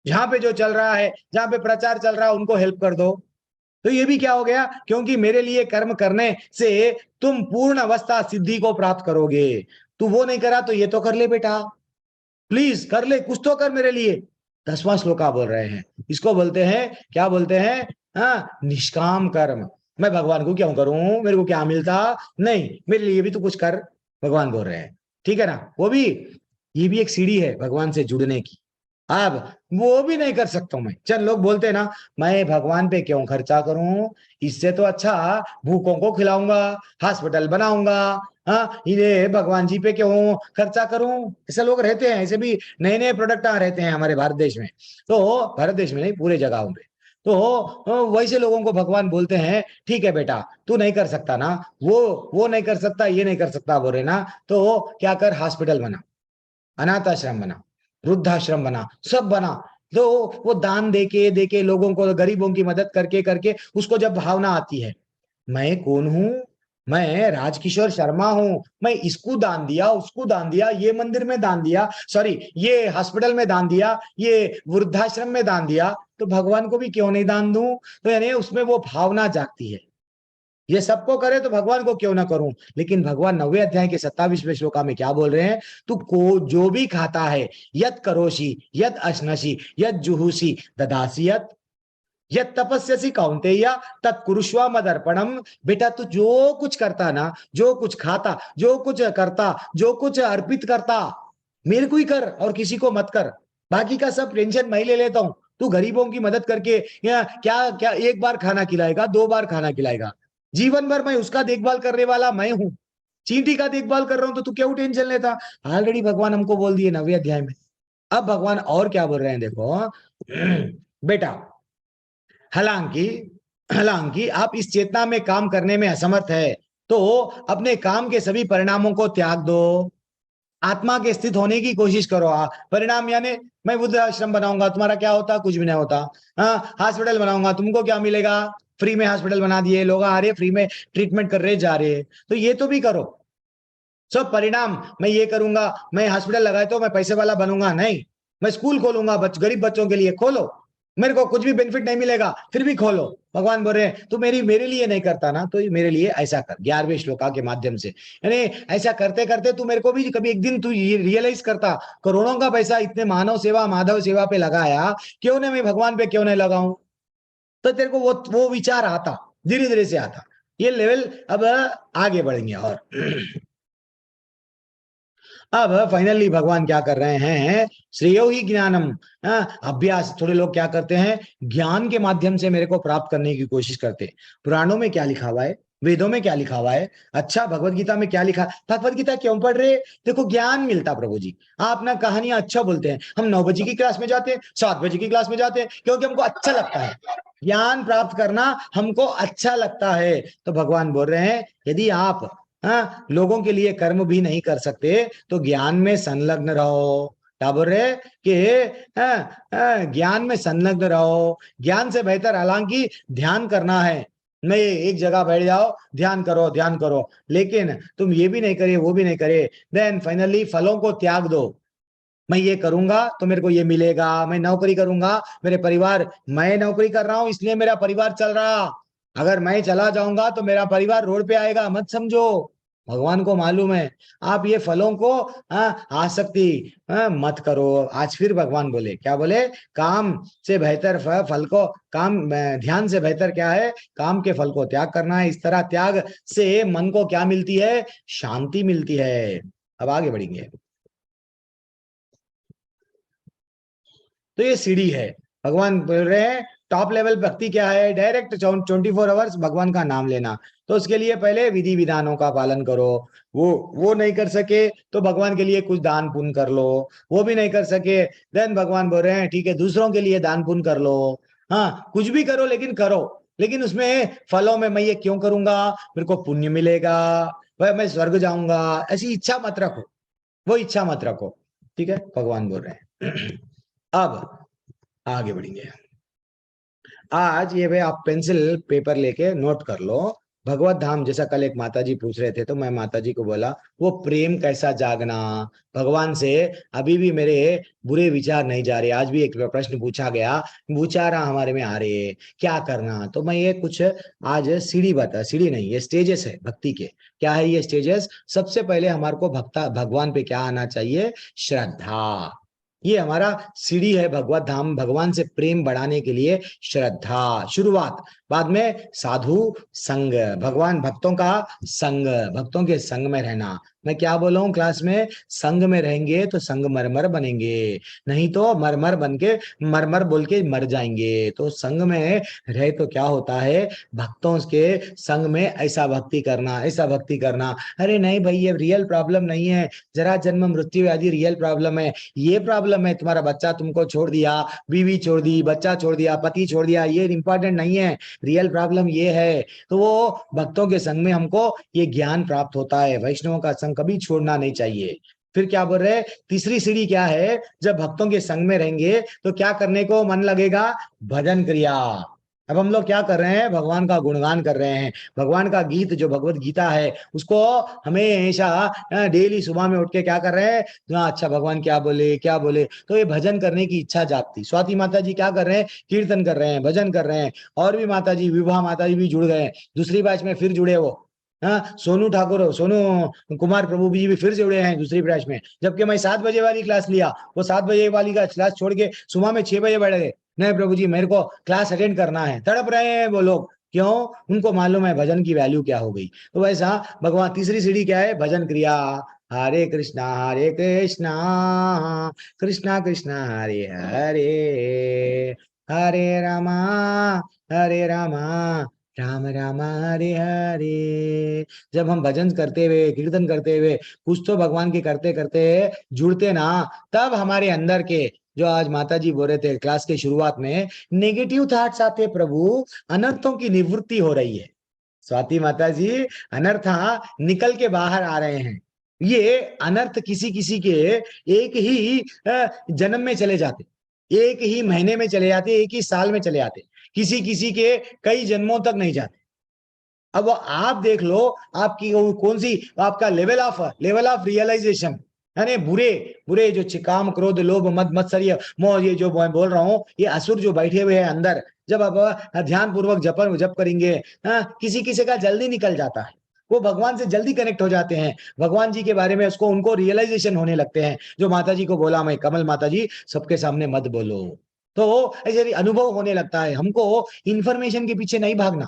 जहां पे जो चल रहा है, जहां पे प्रचार चल रहा है, उनको हेल्प कर दो। तो ये भी क्या हो गया? क्योंकि मेरे लिए कर्म करने से तुम पूर्ण अवस्था सिद्धि को प्राप्त करोगे। तू वो नहीं करा तो ये तो कर ले बेटा, प्लीज कर ले, कुछ तो कर मेरे लिए। 10वां श्लोका बोल रहे हैं, इसको बोलते हैं, क्या बोलते हैं? निष्काम कर्म। मैं भगवान को क्यों करूं? मेरे को क्या मिलता? नहीं, मेरे लिए भी तो कुछ कर, भगवान बोल रहे हैं। ठीक है ना? वो भी, ये भी एक सीढ़ी है भगवान से जुड़ने की। अब वो भी नहीं कर सकता हूं मैं। चल लोग बोलते हैं ना, मैं भगवान पे क्यों खर्चा करूं, इससे तो अच्छा भूखों को खिलाऊंगा, हॉस्पिटल बनाऊंगा, हाँ ये भगवान जी पे क्यों खर्चा करूं। ऐसे लोग रहते हैं, ऐसे भी नए नए प्रोडक्ट रहते हैं हमारे भारत देश में, तो भारत देश में नहीं पूरे जगहों पे। तो वैसे लोगों को भगवान बोलते हैं ठीक है बेटा, तू नहीं कर सकता ना, वो नहीं कर सकता, ये नहीं कर सकता बोल रहे ना, तो क्या कर, हॉस्पिटल बना, अनाथ आश्रम बना, वृद्धाश्रम बना, सब बना। तो वो दान देके लोगों को, गरीबों की मदद करके करके उसको जब भावना आती है, मैं कौन हूं, मैं राजकिशोर शर्मा हूं, मैं इसको दान दिया, उसको दान दिया, ये मंदिर में दान दिया, सॉरी ये हॉस्पिटल में दान दिया, ये वृद्धाश्रम में दान दिया, तो भगवान को भी क्यों नहीं दान दूं। तो यानी उसमें वो भावना जागती है, ये सबको करे तो भगवान को क्यों ना करूं। लेकिन भगवान 9वें अध्याय के 27वें श्लोका में क्या बोल रहे हैं, तू को जो भी खाता है, यत करोषि यत अश्नसि यत जुहुषि ददासि यत तपस्यसि कौन्तेय तत्कुरुष्व मदर्पणम। बेटा तू जो कुछ करता ना, जो कुछ खाता, जो कुछ करता, जो कुछ अर्पित करता, मेरे को ही कर और किसी को मत कर, बाकी का सब टेंशन मैं ले लेता हूं। तू गरीबों की मदद करके या क्या क्या एक बार खाना खिलाएगा, 2 बार खाना खिलाएगा, जीवन भर मैं उसका देखभाल करने वाला मैं हूं, चींटी का देखभाल कर रहा हूं, तो तू क्यों टेंशन लेता। ऑलरेडी भगवान हमको बोल दिए 9वें अध्याय में। अब भगवान और क्या बोल रहे हैं देखो, बेटा हालांकि हालांकि आप इस चेतना में काम करने में असमर्थ है, तो अपने काम के सभी परिणामों को त्याग दो, आत्मा के स्थित होने की कोशिश करो। परिणाम यानी मैं बुद्ध आश्रम बनाऊंगा, तुम्हारा क्या होता, कुछ भी नहीं होता। हॉस्पिटल बनाऊंगा, तुमको क्या मिलेगा, फ्री में हॉस्पिटल बना दिए, लोग आ रहे फ्री में ट्रीटमेंट कर रहे जा रहे, तो ये तो भी करो। सब परिणाम, मैं ये करूंगा, मैं हॉस्पिटल लगाए तो मैं पैसे वाला बनूंगा, नहीं, मैं स्कूल खोलूंगा गरीब बच्चों के लिए, खोलो, मेरे को कुछ भी बेनिफिट नहीं मिलेगा फिर भी खोलो। भगवान बोल रहे हैं तू मेरे लिए नहीं करता ना, तो मेरे लिए ऐसा कर। 11वें श्लोका के माध्यम से, यानी ऐसा करते करते तू मेरे को भी कभी एक दिन तू ये रियलाइज करता, करोड़ों का पैसा इतने मानव सेवा माधव सेवा पे लगाया, क्यों नहीं मैं भगवान पे क्यों नहीं लगाऊं। तो तेरे को वो विचार आता, धीरे धीरे से आता, ये लेवल अब आगे बढ़ेंगे। और अब फाइनली भगवान क्या कर रहे हैं, श्रेयो ही ज्ञानम, अभ्यास। थोड़े लोग क्या करते हैं, ज्ञान के माध्यम से मेरे को प्राप्त करने की कोशिश करते हैं। पुराणों में क्या लिखा हुआ है, वेदों में क्या लिखा हुआ है, अच्छा भगवत गीता में क्या लिखा, भगवत गीता क्यों पढ़ रहे, देखो ज्ञान मिलता प्रभु जी। आप ना कहानियां अच्छा बोलते हैं, हम 9 बजे की क्लास में जाते हैं, 7 बजे की क्लास में जाते हैं, क्योंकि हमको अच्छा लगता है, ज्ञान प्राप्त करना हमको अच्छा लगता है। तो भगवान बोल रहे हैं यदि आप लोगों के लिए कर्म भी नहीं कर सकते तो ज्ञान में संलग्न रहो। क्या बोल रहे कि ज्ञान में संलग्न रहो। ज्ञान से बेहतर हालांकि ध्यान करना है, मैं एक जगह बैठ जाओ ध्यान करो ध्यान करो, लेकिन तुम ये भी नहीं करे वो भी नहीं करे, देन फाइनली फलों को त्याग दो। मैं ये करूंगा तो मेरे को ये मिलेगा, मैं नौकरी करूंगा, मेरे परिवार, मैं नौकरी कर रहा हूं इसलिए मेरा परिवार चल रहा, अगर मैं चला जाऊंगा तो मेरा परिवार रोड पे आएगा, मत समझो। भगवान को मालूम है आप ये फलों को आसक्ति मत करो। आज फिर भगवान बोले, क्या बोले, काम से बेहतर फल को, काम ध्यान से बेहतर क्या है, काम के फल को त्याग करना है। इस तरह त्याग से मन को क्या मिलती है, शांति मिलती है। अब आगे बढ़ेंगे। तो ये सीढ़ी है, भगवान बोल रहे हैं टॉप लेवल भक्ति क्या है, डायरेक्ट 24 आवर्स भगवान का नाम लेना। तो उसके लिए पहले विधि विधानों का पालन करो, वो नहीं कर सके तो भगवान के लिए कुछ दान पुण्य कर लो, वो भी नहीं कर सके देन भगवान बोल रहे हैं ठीक है दूसरों के लिए दान पुण्य कर लो। हाँ कुछ भी करो लेकिन करो, लेकिन उसमें फलों में मैं ये क्यों करूंगा, मेरे को पुण्य मिलेगा, वह मैं स्वर्ग जाऊंगा, ऐसी इच्छा मत रखो, वो इच्छा मत रखो। ठीक है, भगवान बोल रहे हैं। अब आगे बढ़ेंगे। आज ये भाई आप पेंसिल पेपर लेके नोट कर लो, भगवत धाम जैसा कल एक माताजी पूछ रहे थे तो मैं माताजी को बोला वो प्रेम कैसा जागना, भगवान से अभी भी मेरे बुरे विचार नहीं जा रहे। आज भी एक प्रश्न पूछा गया, विचार हमारे में आ रहे, क्या करना। तो मैं ये कुछ आज सीढ़ी बता, सीढ़ी नहीं ये स्टेजेस है भक्ति के। क्या है ये स्टेजेस, सबसे पहले हमारे को भगवान पे क्या आना चाहिए, श्रद्धा। ये हमारा सीढ़ी है भगवत धाम, भगवान से प्रेम बढ़ाने के लिए श्रद्धा। शुरुआत बाद में साधु संग, भगवान भक्तों का संग, भक्तों के संग में रहना। मैं क्या बोला हूं क्लास में, संग में रहेंगे तो संग मरमर बनेंगे, नहीं तो मरमर बन के मरमर बोल के मर जाएंगे। तो संग में रहे तो क्या होता है, भक्तों के संग में ऐसा भक्ति करना, ऐसा भक्ति करना। अरे नहीं भाई, ये रियल प्रॉब्लम नहीं है, जरा जन्म मृत्यु आदि रियल प्रॉब्लम है। ये प्रॉब्लम है तुम्हारा बच्चा तुमको छोड़ दिया, बीवी छोड़ दी, बच्चा छोड़ दिया, पति छोड़ दिया, ये इंपॉर्टेंट नहीं है, रियल प्रॉब्लम ये है। तो वो भक्तों के संग में हमको ये ज्ञान प्राप्त होता है। वैष्णवों का संग कभी छोड़ना नहीं चाहिए। फिर क्या बोल रहे, तीसरी सीढ़ी क्या है, जब भक्तों के संग में रहेंगे तो क्या करने को मन लगेगा, भजन क्रिया। अब हम लोग क्या कर रहे हैं, भगवान का गुणगान कर रहे हैं, भगवान का गीत जो भगवत गीता है उसको हमेशा डेली सुबह में उठ के क्या कर रहे हैं, हाँ अच्छा भगवान क्या बोले क्या बोले, तो ये भजन करने की इच्छा जागती। स्वाति माता जी क्या कर रहे हैं, कीर्तन कर रहे हैं, भजन कर रहे हैं। और भी माता जी, विवाह माता जी भी जुड़ गए, दूसरी बैच में फिर जुड़े वो। हाँ, सोनू ठाकुर, सोनू कुमार प्रभु जी भी फिर से जुड़े हैं दूसरी बैच में। जबकि मैं 7 बजे वाली क्लास लिया, वो 7 बजे वाली का क्लास छोड़ के सुबह में 6 बजे बैठ गए। नहीं प्रभु जी मेरे को क्लास अटेंड करना है, तड़प रहे हैं वो लोग। क्यों, उनको मालूम है भजन की वैल्यू क्या हो गई। तो वैसा भगवान तीसरी सीढ़ी क्या है, भजन क्रिया। हरे कृष्णा कृष्णा कृष्णा हरे हरे, हरे रामा राम राम हरे हरे। जब हम भजन करते हुए, कीर्तन करते हुए, कुछ तो भगवान के करते करते जुड़ते ना, तब हमारे अंदर के जो आज माता जी बोल रहे थे क्लास के शुरुआत में, नेगेटिव थॉट्स आते प्रभु, अनर्थों की निवृत्ति हो रही है। स्वाति माता जी, अनर्थ निकल के बाहर आ रहे हैं। ये अनर्थ किसी किसी के एक ही जन्म में चले जाते, एक ही महीने में चले जाते, एक ही साल में चले जाते, किसी किसी के कई जन्मों तक नहीं जाते। अब आप देख लो आपकी कौन सी आपका लेवल ऑफ रियलाइजेशन, यानी बुरे बुरे जो काम क्रोध लोभ मद मत्सर्य मोह, ये जो मैं बोल रहा हूं, ये असुर जो बैठे हुए हैं अंदर, जब आप ध्यान पूर्वक जप करेंगे, किसी किसी का जल्दी निकल जाता है, वो भगवान से जल्दी कनेक्ट हो जाते हैं, भगवान जी के बारे में उसको उनको रियलाइजेशन होने लगते हैं। जो माता जी को बोला मैं, कमल माता जी सबके सामने मत बोलो, तो ऐसे अनुभव होने लगता है। हमको इंफॉर्मेशन के पीछे नहीं भागना,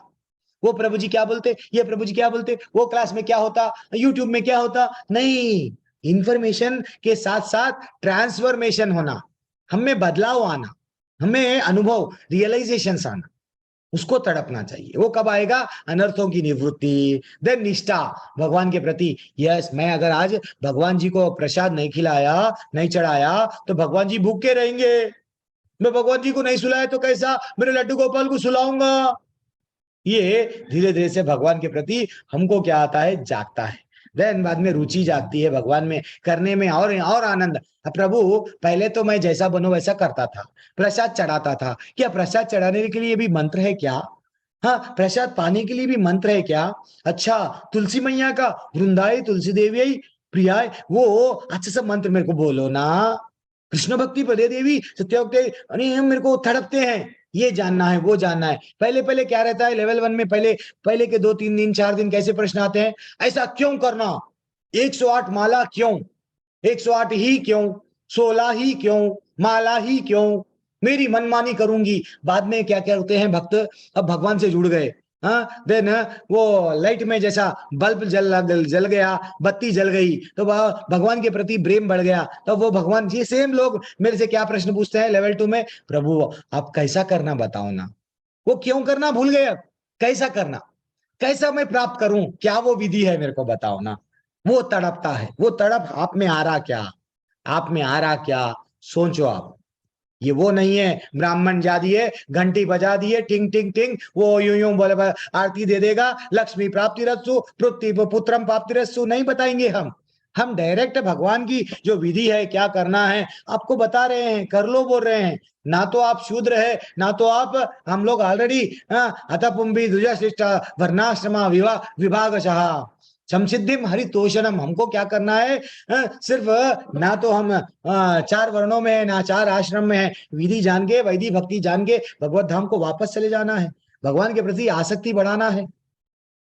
वो प्रभु जी क्या बोलते, ये प्रभु जी क्या बोलते, वो क्लास में क्या होता, यूट्यूब में क्या होता, नहीं। इंफॉर्मेशन के साथ साथ ट्रांसफॉर्मेशन होना, हमें बदलाव आना, हमें अनुभव रियलाइजेशन आना, उसको तड़पना चाहिए। वो कब आएगा, अनर्थों की निवृत्ति, देन निष्ठा भगवान के प्रति। यस, मैं अगर आज भगवान जी को प्रसाद नहीं खिलाया, नहीं चढ़ाया, तो भगवान जी भूखे रहेंगे। मैं भगवान जी को नहीं सुलाया तो कैसा मेरे लड्डू गोपाल को सुलाऊंगा। ये धीरे धीरे से भगवान के प्रति हमको क्या आता है, जागता है। देन बाद में रुचि जागती है भगवान में, करने में और आनंद। प्रभु पहले तो मैं जैसा बनूं वैसा करता था, प्रसाद चढ़ाता था, क्या प्रसाद चढ़ाने के लिए भी मंत्र है क्या? हाँ, प्रसाद पाने के लिए भी मंत्र है क्या? अच्छा, तुलसी मैया का वृंदाई तुलसी देवी प्रियाय, वो अच्छा सा मंत्र मेरे को बोलो ना। कृष्ण भक्ति पदे देवी सत्योक्ते, अरे हम मेरे को तड़पते हैं, ये जानना है वो जानना है। पहले पहले क्या रहता है, लेवल 1 में पहले के 2-3 दिन 4 दिन कैसे प्रश्न आते हैं, ऐसा क्यों करना, 108 माला क्यों, 108 ही क्यों, 16 ही क्यों, माला ही क्यों, मेरी मनमानी करूंगी। बाद में क्या क्या होते हैं भक्त, अब भगवान से जुड़ गए, हाँ, देन वो लाइट में जैसा बल्ब जल गया, बत्ती जल गई, तो भगवान के प्रति प्रेम बढ़ गया। तो वो भगवान जी सेम लोग मेरे से क्या प्रश्न पूछते हैं लेवल 2 में, प्रभु आप कैसा करना बताओ ना। वो क्यों करना भूल गए, अब कैसा करना, कैसा मैं प्राप्त करूं, क्या वो विधि है मेरे को बताओ ना। वो तड़पता है, वो तड़प आप में आ रहा क्या, आप में आ रहा क्या, सोचो आप। ये वो नहीं है ब्राह्मण जा दिए, घंटी बजा दिए, टिंग टिंग टिंग, वो यूं बोले आरती दे देगा, लक्ष्मी प्राप्ति रस्सु पुत्रम प्राप्ति रस्सु, नहीं बताएंगे हम डायरेक्ट भगवान की जो विधि है, क्या करना है आपको बता रहे हैं, कर लो बोल रहे हैं। ना तो आप शूद्र है, ना तो आप, हम लोग ऑलरेडी हतपुंबी द्विजा वर्णाश्रमा विभागशः समसिद्धिम हरितोषणम। हमको क्या करना है, सिर्फ ना तो हम 4 वर्णों में है, ना 4 आश्रम में है, विधि जान के, वैदिक भक्ति जान के भगवत धाम को वापस चले जाना है, भगवान के प्रति आसक्ति बढ़ाना है।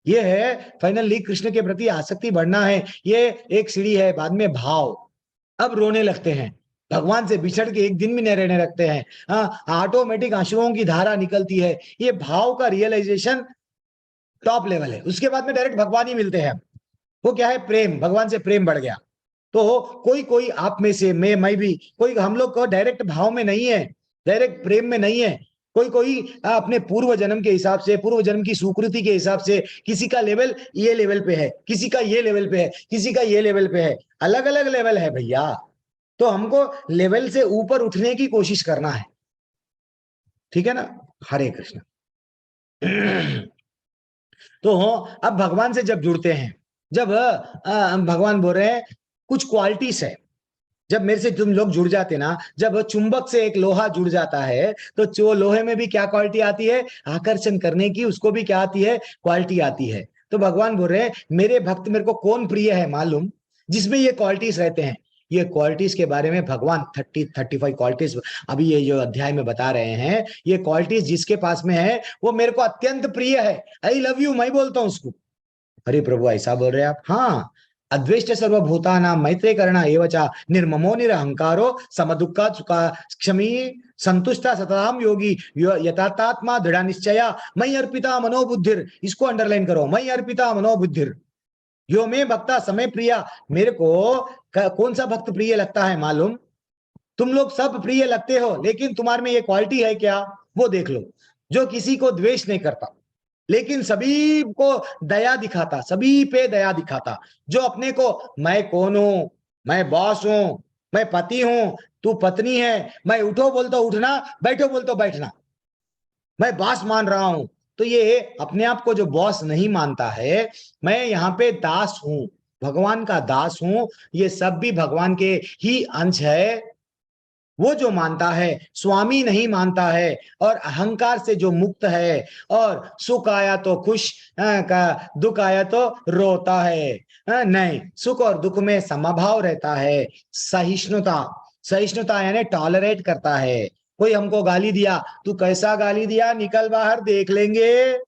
ये है फाइनली कृष्ण के प्रति आसक्ति बढ़ना है, ये एक सीढ़ी है। बाद में भाव, अब रोने लगते हैं, भगवान से बिछड़ के एक दिन भी नहीं रहने रखते हैं। हाँ, ऑटोमेटिक आंसुओं की धारा निकलती है। ये भाव का रियलाइजेशन टॉप लेवल है। उसके बाद में डायरेक्ट भगवान ही मिलते हैं। वो क्या है? प्रेम। भगवान से प्रेम बढ़ गया। तो कोई कोई आप में से, मैं भी, कोई हम लोग को डायरेक्ट भाव में नहीं है, डायरेक्ट प्रेम में नहीं है। कोई कोई अपने पूर्व जन्म के हिसाब से, पूर्व जन्म की सुकृति के हिसाब से, किसी का लेवल ये लेवल पे है, किसी का ये लेवल पे है, किसी का ये लेवल पे है। अलग अलग लेवल है भैया। तो हमको लेवल से ऊपर उठने की कोशिश करना है। ठीक है ना? हरे कृष्ण। तो अब भगवान से जब जुड़ते हैं, जब भगवान बोल रहे हैं कुछ क्वालिटीज है। जब मेरे से तुम लोग जुड़ जाते ना, जब चुंबक से एक लोहा जुड़ जाता है, तो जो लोहे में भी क्या क्वालिटी आती है? आकर्षण करने की, उसको भी क्या आती है? क्वालिटी आती है। तो भगवान बोल रहे हैं मेरे भक्त मेरे को कौन प्रिय है मालूम? जिसमें ये क्वालिटीज रहते हैं। ये क्वालिटीज के बारे में भगवान 35 क्वालिटीज अभी ये जो अध्याय में बता रहे हैं, ये क्वालिटीज जिसके पास में है वो मेरे को अत्यंत प्रिय है। आई लव यू मैं बोलता हूं उसको। अरे प्रभु ऐसा बोल रहे हैं आप? हाँ। अद्वेष्ट सर्वभूतानां मैत्री करणा एवचा निर्ममो निरहंकारो समदुःखा सुखा क्षमी संतुष्टा सतताम योगी यथात्मा दृढ़ निश्चया मयि अर्पिता मनोबुद्धिर। इसको अंडरलाइन करो, मयि अर्पिता मनोबुद्धिर यो में भक्ता समय प्रिया। मेरे को कौन सा भक्त प्रिय लगता है मालूम? तुम लोग सब प्रिय लगते हो, लेकिन तुम्हारे में ये क्वालिटी है क्या? वो देख लो। जो किसी को द्वेष नहीं करता, लेकिन सभी को दया दिखाता, सभी पे दया दिखाता। जो अपने को मैं कौन हूं, मैं बॉस हूं, मैं पति हूं, तू पत्नी है, मैं उठो बोलता उठना, बैठो बोलता बैठना, मैं बॉस मान रहा हूं। तो ये अपने आप को जो बॉस नहीं मानता है, मैं यहाँ पे दास हूं, भगवान का दास हूं, ये सब भी भगवान के ही अंश है। वो जो मानता है, स्वामी नहीं मानता है, और अहंकार से जो मुक्त है, और सुख आया तो खुश, दुख आया तो रोता है, नहीं, सुख और दुख में समभाव रहता है। सहिष्णुता, सहिष्णुता यानी टॉलरेट करता है। कोई हमको गाली दिया, तू कैसा गाली दिया, निकल बाहर देख लेंगे।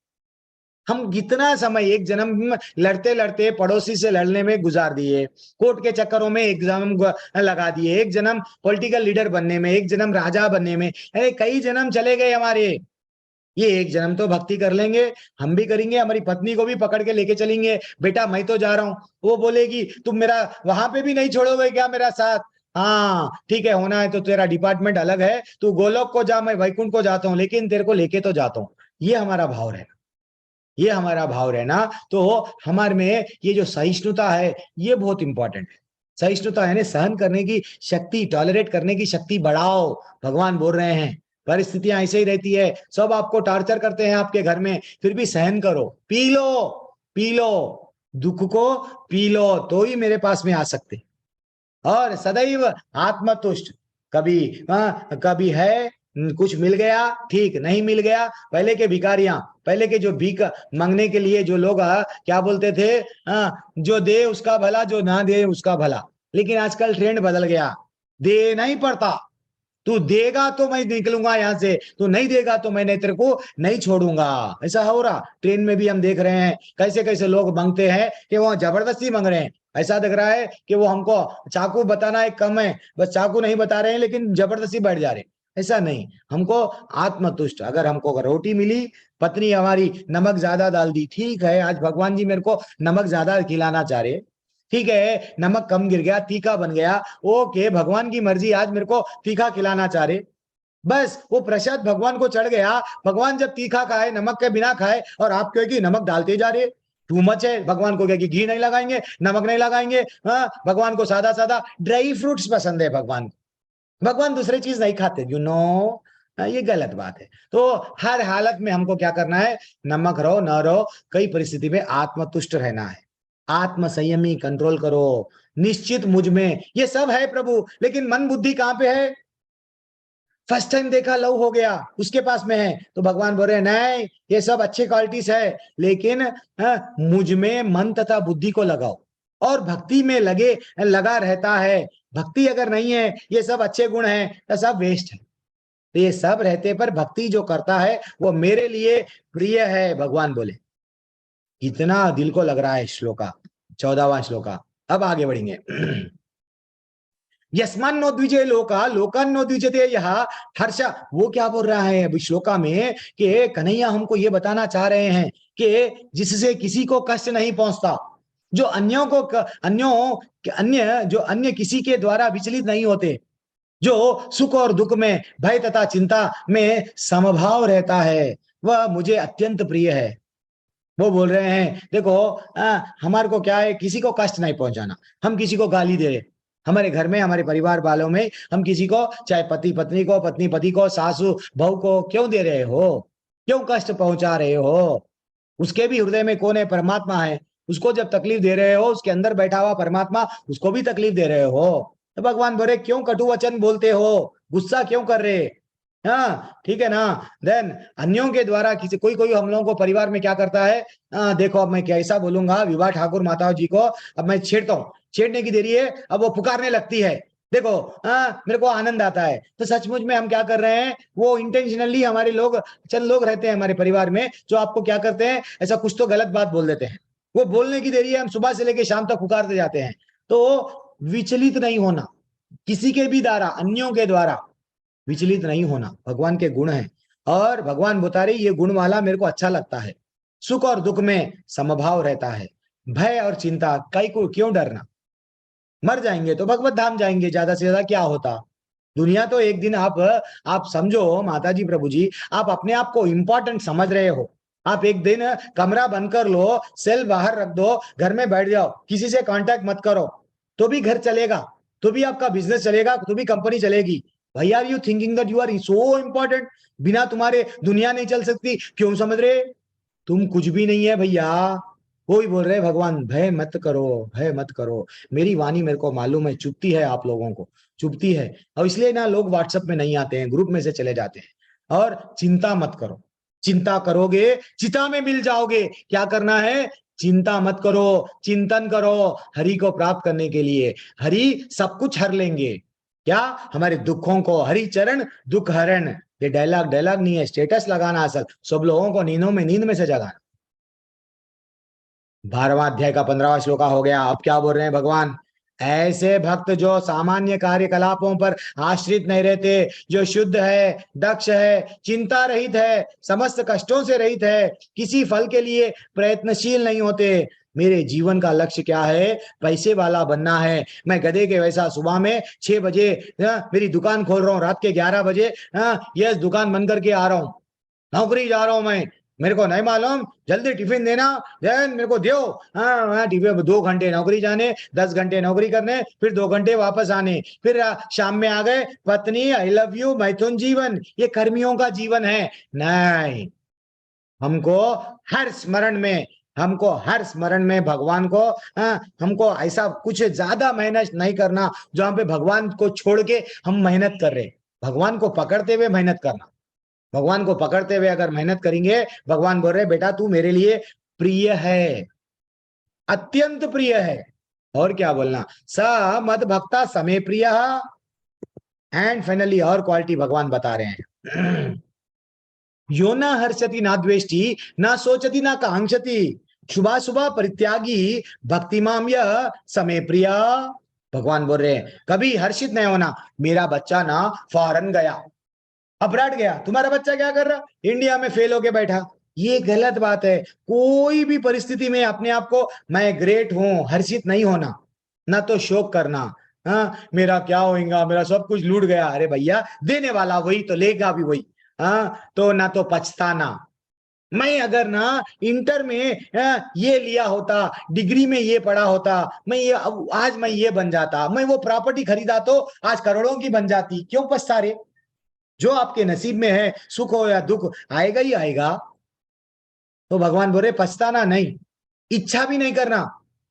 हम कितना समय एक जन्म लड़ते लड़ते पड़ोसी से लड़ने में गुजार दिए, कोर्ट के चक्करों में एक जन्म लगा दिए, एक जन्म पॉलिटिकल लीडर बनने में, एक जन्म राजा बनने में, कई जन्म चले गए हमारे। ये एक जन्म तो भक्ति कर लेंगे, हम भी करेंगे, हमारी पत्नी को भी पकड़ के लेके चलेंगे, बेटा मैं तो जा रहा हूं। वो बोलेगी तुम मेरा वहां पे भी नहीं छोड़ोगे क्या मेरा साथ? हाँ ठीक है, होना है तो तेरा डिपार्टमेंट अलग है, तू गोलोक को जा, मैं वैकुंठ को जाता हूँ, लेकिन तेरे को लेके तो जाता हूँ। ये हमारा भाव है, ये हमारा भाव रहना। तो हमारे में ये जो सहिष्णुता है, ये बहुत इंपॉर्टेंट है। सहिष्णुता यानी सहन करने की शक्ति, टॉलरेट करने की शक्ति बढ़ाओ। भगवान बोल रहे हैं परिस्थितियां ऐसे ही रहती है, सब आपको टॉर्चर करते हैं आपके घर में, फिर भी सहन करो, पी लो, पी लो, दुख को पी लो, तो ही मेरे पास में आ सकते। और सदैव आत्मतुष्ट। कभी कभी है कुछ मिल गया ठीक, नहीं मिल गया, पहले के भिखारियां, पहले के जो भीख मांगने के लिए जो लोग क्या बोलते थे, जो दे उसका भला, जो ना दे उसका भला। लेकिन आजकल ट्रेंड बदल गया, देना ही पड़ता। तू देगा तो मैं निकलूंगा यहाँ से, तू नहीं देगा तो मैं तेरे को नहीं छोड़ूंगा। ऐसा हो रहा। ट्रेन में भी हम देख रहे हैं कैसे कैसे लोग मांगते हैं कि वो जबरदस्ती मांग रहे हैं। ऐसा दिख रहा है कि वो हमको चाकू बताना एक कम है, बस चाकू नहीं बता रहे हैं, लेकिन जबरदस्ती बैठ जा रहे हैं। ऐसा नहीं, हमको आत्मतुष्ट। अगर हमको रोटी मिली, पत्नी हमारी नमक ज्यादा डाल दी, ठीक है, आज भगवान जी मेरे को नमक ज्यादा खिलाना चाह रहे, ठीक है, नमक कम गिर गया, तीखा बन गया, ओके, भगवान की मर्जी, आज मेरे को तीखा खिलाना चाह रहे, बस वो प्रसाद भगवान को चढ़ गया। भगवान जब तीखा खाए, नमक के बिना खाए, और आप कहे कि नमक डालते जा रहे, टू मच है। भगवान को क्या कि घी नहीं लगाएंगे, नमक नहीं लगाएंगे। हाँ, भगवान को सादा सादा ड्राई फ्रूट्स पसंद है। भगवान दूसरी चीज नहीं खाते, यू नो। ये गलत बात है। तो हर हालत में हमको क्या करना है, नमक रहो न रहो, कई परिस्थिति में आत्मतुष्ट रहना है। आत्म संयमी, कंट्रोल करो, निश्चित मुझ में ये सब है प्रभु, लेकिन मन बुद्धि कहां पे है? फर्स्ट टाइम देखा लव हो गया, उसके पास में है। तो भगवान बोल रहे नहीं, ये सब अच्छे क्वालिटीज है, लेकिन मुझ में मन तथा बुद्धि को लगाओ, और भक्ति में लगा रहता है। भक्ति अगर नहीं है, ये सब अच्छे गुण हैं, तो सब वेस्ट है। तो ये सब रहते पर भक्ति जो करता है वो मेरे लिए प्रिय है, भगवान बोले। इतना दिल को लग रहा है श्लोका, 14वां श्लोका। अब आगे बढ़ेंगे। यस्मान नो द्विजय लोका लोकान नो द्विजते यह हर्ष। वो क्या बोल रहा है अभी श्लोका में कि कन्हैया हमको ये बताना चाह रहे हैं कि जिससे किसी को कष्ट नहीं पहुंचता, जो अन्यों को अन्य किसी के द्वारा विचलित नहीं होते, जो सुख और दुख में भय तथा चिंता में समभाव रहता है, वह मुझे अत्यंत प्रिय है। वो बोल रहे हैं देखो हमारे को क्या है, किसी को कष्ट नहीं पहुंचाना। हम किसी को गाली दे रहे हमारे घर में, हमारे परिवार वालों में, हम किसी को, चाहे पति पत्नी को, पत्नी पति को, सासू बहू को क्यों दे रहे हो, क्यों कष्ट पहुंचा रहे हो? उसके भी हृदय में कौन है? परमात्मा है। उसको जब तकलीफ दे रहे हो, उसके अंदर बैठा हुआ परमात्मा, उसको भी तकलीफ दे रहे हो। तो भगवान बोले क्यों कटु वचन बोलते हो, गुस्सा क्यों कर रहे? हाँ ठीक है ना। देन अन्यों के द्वारा किसी कोई हम लोगों को परिवार में क्या करता है, देखो अब मैं कैसा बोलूंगा विवाह ठाकुर माताओं जी को, अब मैं छेड़ता हूँ, छेड़ने की देरी है, अब वो पुकारने लगती है, देखो मेरे को आनंद आता है। तो सचमुच में हम क्या कर रहे हैं, वो इंटेंशनली हमारे लोग, चंद लोग रहते हैं हमारे परिवार में जो आपको क्या करते हैं, ऐसा कुछ तो गलत बात बोल देते हैं, वो बोलने की देरी है, हम सुबह से लेकर शाम तक पुकारते जाते हैं। तो विचलित नहीं होना किसी के भी द्वारा, अन्यों के द्वारा विचलित नहीं होना भगवान के गुण है। और भगवान बता रहे ये गुण वाला मेरे को अच्छा लगता है। सुख और दुख में समभाव रहता है, भय और चिंता कई को क्यों डरना, मर जाएंगे तो भगवत धाम जाएंगे, ज्यादा से ज्यादा क्या होता। दुनिया तो एक दिन आप समझो माता जी प्रभु जी, आप अपने आप को इंपॉर्टेंट समझ रहे हो, आप एक दिन कमरा बंद कर लो, सेल बाहर रख दो, घर में बैठ जाओ, किसी से कांटेक्ट मत करो, तो भी घर चलेगा, तो भी आपका बिजनेस चलेगा, तो भी कंपनी चलेगी। Why are you thinking that you are so important? बिना तुम्हारे दुनिया नहीं चल सकती, क्यों समझ रहे? तुम कुछ भी नहीं है भैया। कोई बोल रहे भगवान भय मत करो, भय मत करो। मेरी वाणी मेरे को मालूम है चुभती है, आप लोगों को चुभती है, और इसलिए ना लोग व्हाट्सएप में नहीं आते हैं, ग्रुप में से चले जाते हैं। और चिंता मत करो, चिंता करोगे चिता में मिल जाओगे। क्या करना है? चिंता मत करो, चिंतन करो हरि को प्राप्त करने के लिए। हरि सब कुछ हर लेंगे। क्या? हमारे दुखों को, हरि चरण दुख हरण। ये डायलॉग नहीं है, स्टेटस लगाना असल, सब लोगों को नींद में से जगाना। 12वां अध्याय का 15वां श्लोका हो गया। अब क्या बोल रहे हैं भगवान? ऐसे भक्त जो सामान्य कार्यकलापों पर आश्रित नहीं रहते, जो शुद्ध है, दक्ष है, चिंता रहित है, समस्त कष्टों से रहित है, किसी फल के लिए प्रयत्नशील नहीं होते। मेरे जीवन का लक्ष्य क्या है? पैसे वाला बनना है। मैं गधे के वैसा सुबह में 6 बजे मेरी दुकान खोल रहा हूँ, रात के 11 बजे यस दुकान बंद करके आ रहा हूँ, नौकरी जा रहा हूँ मैं, मेरे को नहीं मालूम, जल्दी टिफिन देना, मेरे को दो। हाँ टिफिन 2 घंटे नौकरी जाने, 10 घंटे नौकरी करने, फिर 2 घंटे वापस आने, फिर शाम में आ गए, पत्नी आई लव यू, मैथुन जीवन। ये कर्मियों का जीवन है। नहीं, हमको हर स्मरण में भगवान को, हमको ऐसा कुछ ज्यादा मेहनत नहीं करना जहां पे भगवान को छोड़ के हम मेहनत कर रहे। भगवान को पकड़ते हुए मेहनत करना। भगवान को पकड़ते हुए अगर मेहनत करेंगे, भगवान बोल रहे बेटा तू मेरे लिए प्रिय है, अत्यंत प्रिय है। और क्या बोलना? स मद भक्ता समय प्रिय। एंड फाइनली और क्वालिटी भगवान बता रहे हैं, यो न हर्षति ना द्वेष्टि ना सोचति ना कांक्षति, शुभाशुभ परित्यागी भक्तिमाम यः समय प्रिया। भगवान बोल रहे हैं कभी हर्षित नहीं होना। मेरा बच्चा ना फॉरेन गया, अब्रॉड गया, तुम्हारा बच्चा क्या कर रहा? इंडिया में फेल होके बैठा। ये गलत बात है। कोई भी परिस्थिति में अपने आप को मैं ग्रेट हूं हर्षित नहीं होना, ना तो शोक करना। मेरा क्या होगा, मेरा सब कुछ लूट गया। अरे भैया देने वाला वही तो लेगा भी वही। तो ना तो पछताना। मैं अगर ना इंटर में ये लिया होता, डिग्री में ये पढ़ा होता, आज मैं ये बन जाता, मैं वो प्रॉपर्टी खरीदा तो आज करोड़ों की बन जाती। क्यों पछता रहे? जो आपके नसीब में है, सुख हो या दुख, आएगा ही आएगा। तो भगवान बोले पछताना नहीं, इच्छा भी नहीं करना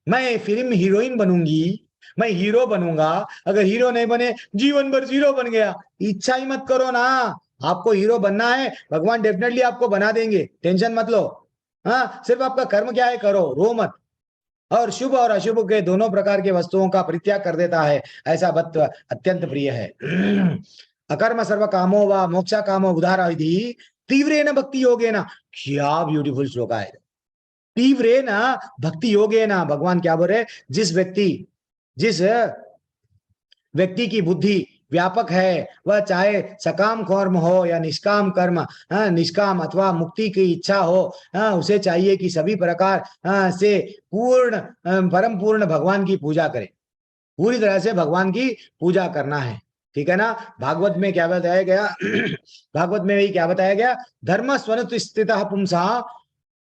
मैं फिल्म हीरोइन बनूंगी, मैं हीरो बनूंगा। अगर हीरो नहीं बने, जीवन भर जीरो बन गया, इच्छा ही मत करो ना। आपको हीरो बनना है, भगवान डेफिनेटली आपको बना देंगे, टेंशन मत लो। सिर्फ आपका कर्म क्या है, करो, रो मत। और शुभ और अशुभ के दोनों प्रकार के वस्तुओं का परित्याग कर देता है, ऐसा भक्त अत्यंत प्रिय है। अकर्म सर्व कामो व मोक्षा कामो उदारा विधि तीव्रेन भक्ति योगेन। क्या ब्यूटीफुल श्लोक है। तीव्रेन भक्ति योगेन, भगवान क्या बोल रहे? जिस व्यक्ति, जिस व्यक्ति की बुद्धि व्यापक है, वह चाहे सकाम कर्म हो या निष्काम कर्म, निष्काम अथवा मुक्ति की इच्छा हो, उसे चाहिए कि सभी प्रकार से पूर्ण परम पूर्ण भगवान की पूजा करे, पूरी तरह से भगवान की पूजा करना है। ठीक है ना। भागवत में क्या बताया गया भागवत में भी क्या बताया गया, धर्म स्वनुत स्थितः पुंसा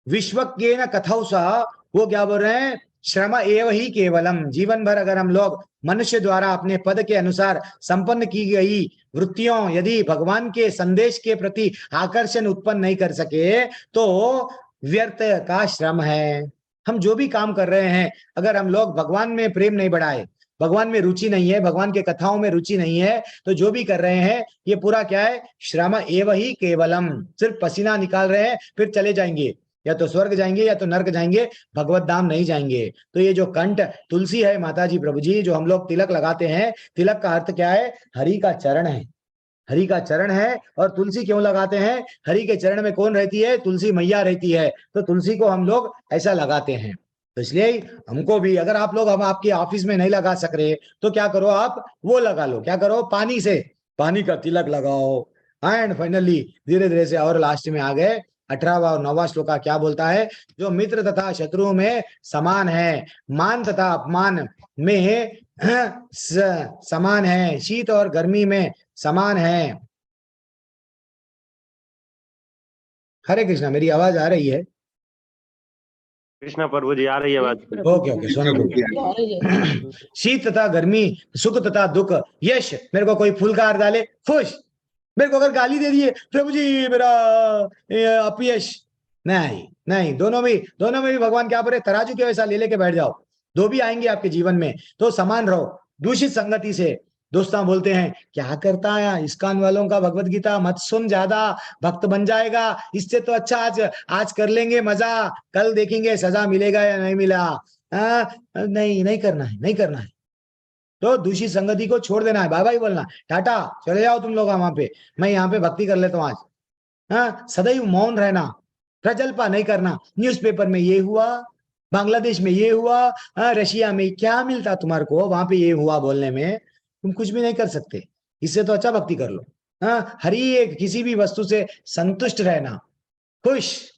विश्वज्ञेन कथौ सह, वो क्या बोल रहे हैं, श्रम एव ही केवलम। जीवन भर अगर हम लोग मनुष्य द्वारा अपने पद के अनुसार संपन्न की गई वृत्तियों यदि भगवान के संदेश के प्रति आकर्षण उत्पन्न नहीं कर सके तो व्यर्थ का श्रम है। हम जो भी काम कर रहे हैं, अगर हम लोग भगवान में प्रेम नहीं बढ़ाए, भगवान में रुचि नहीं है, भगवान के कथाओं में रुचि नहीं है, तो जो भी कर रहे हैं ये पूरा क्या है, श्रम एव ही केवलम, सिर्फ पसीना निकाल रहे हैं, फिर चले जाएंगे, या तो स्वर्ग जाएंगे या तो नर्क जाएंगे, भगवत धाम नहीं जाएंगे। तो ये जो कंठ तुलसी है माता जी प्रभु जी, जो हम लोग तिलक लगाते हैं, तिलक का अर्थ क्या है, हरि का चरण है, हरि का चरण है। और तुलसी क्यों लगाते हैं, हरि के चरण में कौन रहती है, तुलसी मैया रहती है, तो तुलसी को हम लोग ऐसा लगाते हैं। तो इसलिए हमको भी, अगर आप लोग हम आपके ऑफिस में नहीं लगा सक रहे तो क्या करो, आप वो लगा लो, क्या करो, पानी से, पानी का तिलक लगाओ। एंड फाइनली धीरे धीरे से और लास्ट में आ गए 18वां और 9वां श्लोका क्या बोलता है, जो मित्र तथा शत्रुओं में समान है, मान तथा अपमान में समान है, शीत और गर्मी में समान है। हरे कृष्णा, मेरी आवाज आ रही है? कृष्णा प्रभु जी आ रही है आवाज। ओके ओके, सुनो। शीत तथा गर्मी, सुख तथा दुख, यश, मेरे को कोई फूल का हार डाले खुश, मेरे को अगर गाली दे दिए प्रभु जी मेरा अपयश, नहीं नहीं, दोनों में भी भगवान क्या बोले, तराजू के वैसा ले लेके बैठ जाओ, दो भी आएंगे आपके जीवन में, तो समान रहो। दूषित संगति से, दोस्ता बोलते हैं क्या करता है इस्कॉन वालों का, भगवत गीता मत सुन, ज्यादा भक्त बन जाएगा, इससे तो अच्छा आज कर लेंगे मजा, कल देखेंगे सजा मिलेगा या नहीं मिला। नहीं करना है, नहीं करना है। तो दूषित संगति को छोड़ देना है, बाय बाय बोलना, टाटा, चले जाओ तुम लोग वहां पे, मैं यहाँ पे भक्ति कर लेता हूँ आज। सदैव मौन रहना, प्रजल्पा नहीं करना। न्यूज़पेपर में ये हुआ, बांग्लादेश में ये हुआ, रशिया में क्या मिलता तुम्हारे को, वहां पे ये हुआ बोलने में तुम कुछ भी नहीं कर सकते। इससे तो अच्छा भक्ति कर लो। हर एक किसी भी वस्तु से संतुष्ट रहना, खुश,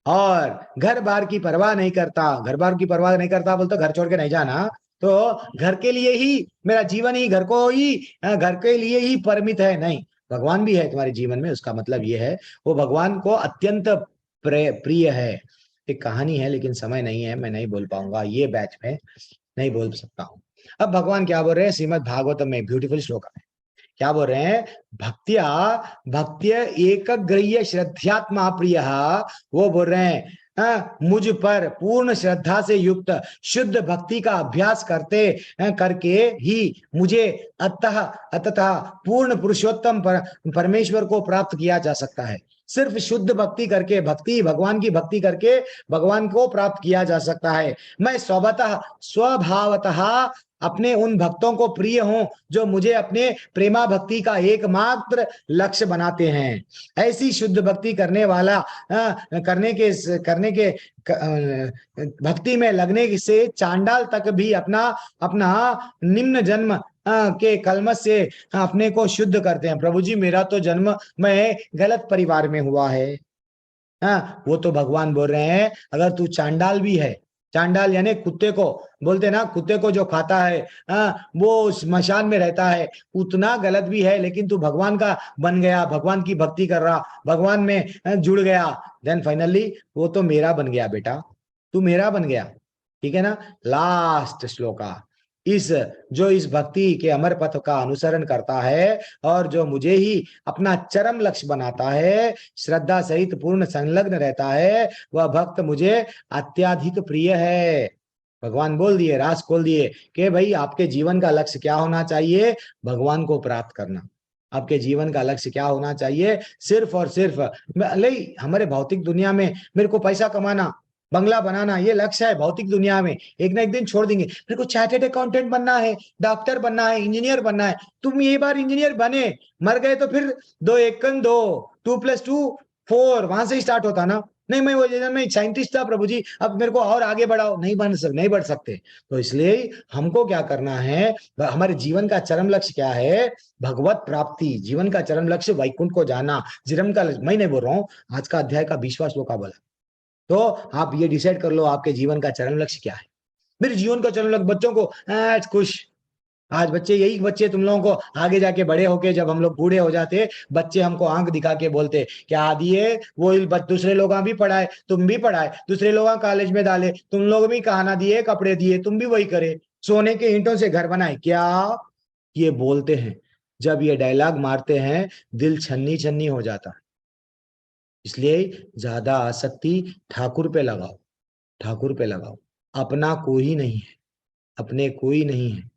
और घर बार की परवाह नहीं करता। घर बार की परवाह नहीं करता बोलते घर छोड़ के नहीं जाना, तो घर के लिए ही मेरा जीवन ही, घर को ही, घर के लिए ही परिमित है, नहीं, भगवान भी है तुम्हारे जीवन में, उसका मतलब ये है वो भगवान को अत्यंत प्रिय है। एक कहानी है लेकिन समय नहीं है, मैं नहीं बोल पाऊंगा, ये बैच में नहीं बोल सकता हूँ। अब भगवान क्या बोल रहे हैं, श्रीमद् भागवतम में ब्यूटीफुल श्लोक है, क्या बोल रहे हैं, भक्त्या एकग्रह्य श्रद्धात्मा प्रिय, वो बोल रहे हैं मुझ पर पूर्ण श्रद्धा से युक्त शुद्ध भक्ति का अभ्यास करके ही मुझे अतः पूर्ण पुरुषोत्तम परमेश्वर को प्राप्त किया जा सकता है। सिर्फ शुद्ध भक्ति करके, भगवान की भक्ति करके भगवान को प्राप्त किया जा सकता है। मैं स्वभावतः अपने उन भक्तों को प्रिय हूं जो मुझे अपने प्रेमा भक्ति का एकमात्र लक्ष्य बनाते हैं। ऐसी शुद्ध भक्ति करने के भक्ति में लगने से चांडाल तक भी अपना निम्न जन्म के कलमश से अपने को शुद्ध करते हैं। प्रभु जी मेरा तो जन्म मैं गलत परिवार में हुआ है, वो तो भगवान बोल रहे हैं अगर तू चांडाल भी है, चांडाल यानी कुत्ते को बोलते ना, कुत्ते को जो खाता है वो स्मशान में रहता है, उतना गलत भी है, लेकिन तू भगवान का बन गया, भगवान की भक्ति कर रहा, भगवान में जुड़ गया, देन फाइनली वो तो मेरा बन गया बेटा, तू मेरा बन गया। ठीक है ना। लास्ट श्लोका, जो इस भक्ति के अमर पथ का अनुसरण करता है और जो मुझे ही अपना चरम लक्ष्य बनाता है, श्रद्धा सहित पूर्ण संलग्न रहता है, वह भक्त मुझे अत्यधिक प्रिय है। भगवान बोल दिए, रास खोल दिए कि भाई आपके जीवन का लक्ष्य क्या होना चाहिए, भगवान को प्राप्त करना। आपके जीवन का लक्ष्य क्या होना चाहिए, सिर्फ और सिर्फ हमारे भौतिक दुनिया में मेरे को पैसा कमाना, बंगला बनाना, ये लक्ष्य है भौतिक दुनिया में, एक ना एक दिन छोड़ देंगे। मेरे को चार्टर्ड अकाउंटेंट बनना है, डॉक्टर बनना है, इंजीनियर बनना है। तुम ये बार इंजीनियर बने, मर गए तो फिर 2 × 1 = 2, 2 + 2 = 4, वहां से स्टार्ट होता ना। नहीं मैं साइंटिस्ट था प्रभु जी, अब मेरे को और आगे बढ़ाओ, नहीं बढ़ सकते। तो इसलिए हमको क्या करना है, हमारे जीवन का चरम लक्ष्य क्या है, भगवत प्राप्ति। जीवन का चरम लक्ष्य वैकुंठ को जाना। जीवन का मैं नहीं बोल रहा हूँ, आज का अध्याय का 20वां श्लोक का बोला। तो आप ये डिसाइड कर लो आपके जीवन का चरम लक्ष्य क्या है। मेरे जीवन का चरम लक्ष्य बच्चों को खुश, आज यही बच्चे तुम लोगों को आगे जाके बड़े होके जब हम लोग बूढ़े हो जाते, बच्चे हमको आंख दिखा के बोलते क्या दिए वो दूसरे लोग भी पढ़ाए, तुम भी पढ़ाए, दूसरे लोग कॉलेज में डाले, तुम लोग भी खाना दिए, कपड़े दिए, तुम भी वही करे, सोने के ईंटों से घर बनाए क्या, ये बोलते हैं। जब ये डायलॉग मारते हैं दिल छन्नी छन्नी हो जाता है। इसलिए ज्यादा आसक्ति ठाकुर पे लगाओ, ठाकुर पे लगाओ। अपना कोई नहीं है, अपने कोई नहीं है।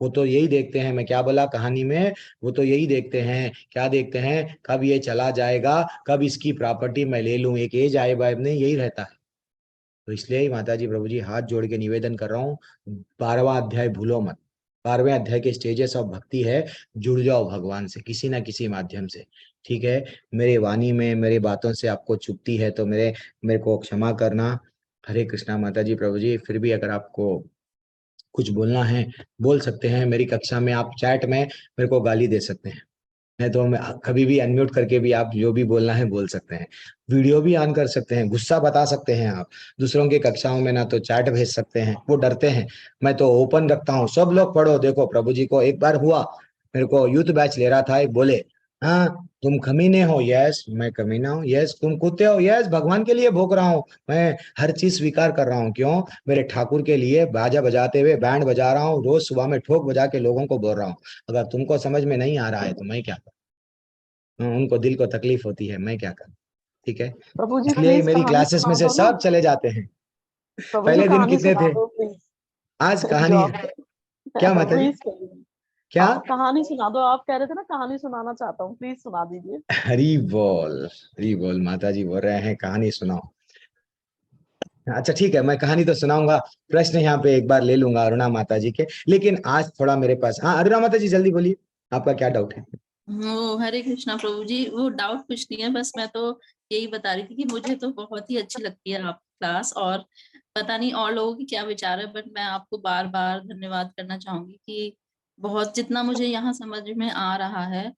वो तो यही देखते हैं, मैं क्या बोला कहानी में, वो तो यही देखते हैं, क्या देखते हैं, कब ये चला जाएगा, कब इसकी प्रॉपर्टी मैं ले लूं, एक एज आए बाय नहीं, यही रहता है। तो इसलिए ही माता जी प्रभु जी हाथ जोड़ के निवेदन कर रहा हूँ, 12वां अध्याय भूलो मत। 12वें अध्याय के स्टेजेस ऑफ भक्ति है, जुड़ जाओ भगवान से किसी ना किसी माध्यम से। ठीक है, मेरे वाणी में मेरी बातों से आपको चुभती है तो मेरे को क्षमा करना। हरे कृष्णा माता जी प्रभु जी। फिर भी अगर आपको कुछ बोलना है बोल सकते हैं। मेरी कक्षा में आप चैट में मेरे को गाली दे सकते हैं, नहीं तो मैं कभी भी अनम्यूट करके भी आप जो भी बोलना है बोल सकते हैं। वीडियो भी ऑन कर सकते हैं, गुस्सा बता सकते हैं आप। दूसरों की कक्षाओं में ना तो चैट भेज सकते हैं, वो डरते हैं, मैं तो ओपन रखता हूँ, सब लोग पढ़ो। देखो प्रभु जी को एक बार हुआ, मेरे को यूथ बैच ले रहा था, एक बोले हाँ तुम कमीने हो, यस मैं कमीना हूँ, यस तुम कुत्ते हो, यस भगवान के लिए भोग रहा हूँ, मैं हर चीज स्वीकार कर रहा हूँ। क्यों? मेरे ठाकुर के लिए बाजा बजाते हुए बैंड बजा रहा हूँ, रोज सुबह में ठोक बजा के लोगों को बोल रहा हूँ। अगर तुमको समझ में नहीं आ रहा है तो मैं क्या करूं? उनको दिल को तकलीफ होती है, मैं क्या करूं? ठीक है, प्रभु जी इसलिए प्लीज मेरी कहानी क्लासेस में सुना से दो ना। सब चले जाते हैं। प्रभु जी पहले दिन कहानी कितने सुना थे? दो प्लीज। आज जो कहानी आप है क्या माता जी? प्लीज क्या? कहानी सुना दो। आप कह रहे थे ना कहानी सुनाना चाहता हूँ, प्लीज सुना दीजिए। हरी बोल, हरी बोल। माता जी बोल रहे हैं कहानी सुनाओ। अच्छा ठीक है, मैं कहानी तो सुनाऊंगा। प्रश्न यहाँ पे एक बार ले लूंगा अरुणा माता जी के, लेकिन आज थोड़ा मेरे पास, हाँ अरुणा माता जी जल्दी बोलिए, आपका क्या डाउट है? वो हरे कृष्णा प्रभु जी, वो डाउट कुछ नहीं है, बस मैं तो यही बता रही थी कि मुझे तो बहुत ही अच्छी लगती है आपकी क्लास, और पता नहीं और लोगों की क्या विचार है, बट मैं आपको बार बार धन्यवाद करना चाहूंगी कि बहुत जितना मुझे यहाँ समझ में आ रहा है,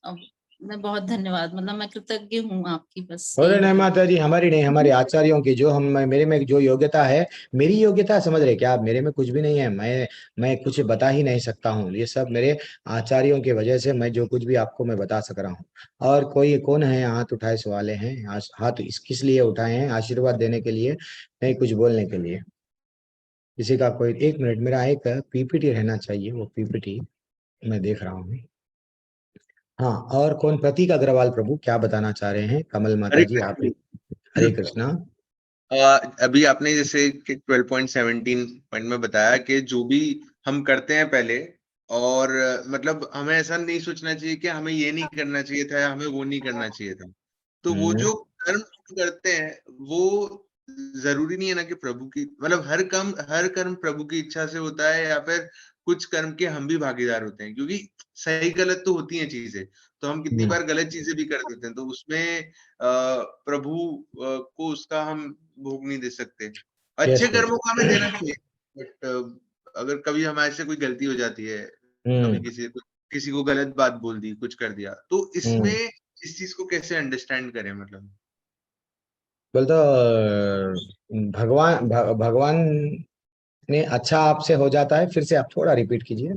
अब मैं बहुत धन्यवाद, मतलब मैं कृतज्ञ हूँ आपकी, बस अरे यही नहीं बोलूँ। माता जी, हमारी नहीं, हमारे आचार्यों की जो हम मेरे में जो योग्यता है, मेरी योग्यता समझ रहे क्या आप? मेरे में कुछ भी नहीं है, मैं कुछ बता ही नहीं सकता हूँ। ये सब मेरे आचार्यों की वजह से मैं जो कुछ भी आपको मैं बता सक रहा हूँ। और कोई कौन है हाथ उठाए वाले हैं? हाथ किस लिए उठाए हैं? आशीर्वाद देने के लिए, नहीं कुछ बोलने के लिए? किसी का कोई? एक मिनट, मेरा एक पीपीटी रहना चाहिए, वो पीपीटी मैं देख रहा हूँ। हाँ, और कौन? प्रतीक अग्रवाल प्रभु क्या बताना चाह रहे हैं? कमल माता हरे जी आप? कृष्ण। हरे कृष्णा। अभी आपने जैसे कि 12.17 पॉइंट में बताया कि जो भी हम करते हैं पहले, और मतलब हमें ऐसा नहीं सोचना चाहिए कि हमें ये नहीं करना चाहिए था या हमें वो नहीं करना चाहिए था। तो वो जो कर्म करते हैं वो जरूरी नहीं है ना कि प्रभु की, मतलब हर कर्म प्रभु की इच्छा से होता है, या फिर कुछ कर्म के हम भी भागीदार होते हैं, क्योंकि सही गलत तो होती हैं चीजें। तो हम कितनी बार गलत चीजें भी कर देते हैं, तो उसमें प्रभु को उसका हम भोग नहीं दे सकते। अच्छे यस कर्मों का हमें देना चाहिए, बट अगर कभी हमारे से कोई गलती हो जाती है, कभी किसी को गलत बात बोल दी, कुछ कर दिया, तो इसमें इस चीज को कैसे अंडरस्टैंड करें? मतलब बोलते भगवान ने अच्छा आपसे हो जाता है। फिर से आप थोड़ा रिपीट कीजिए।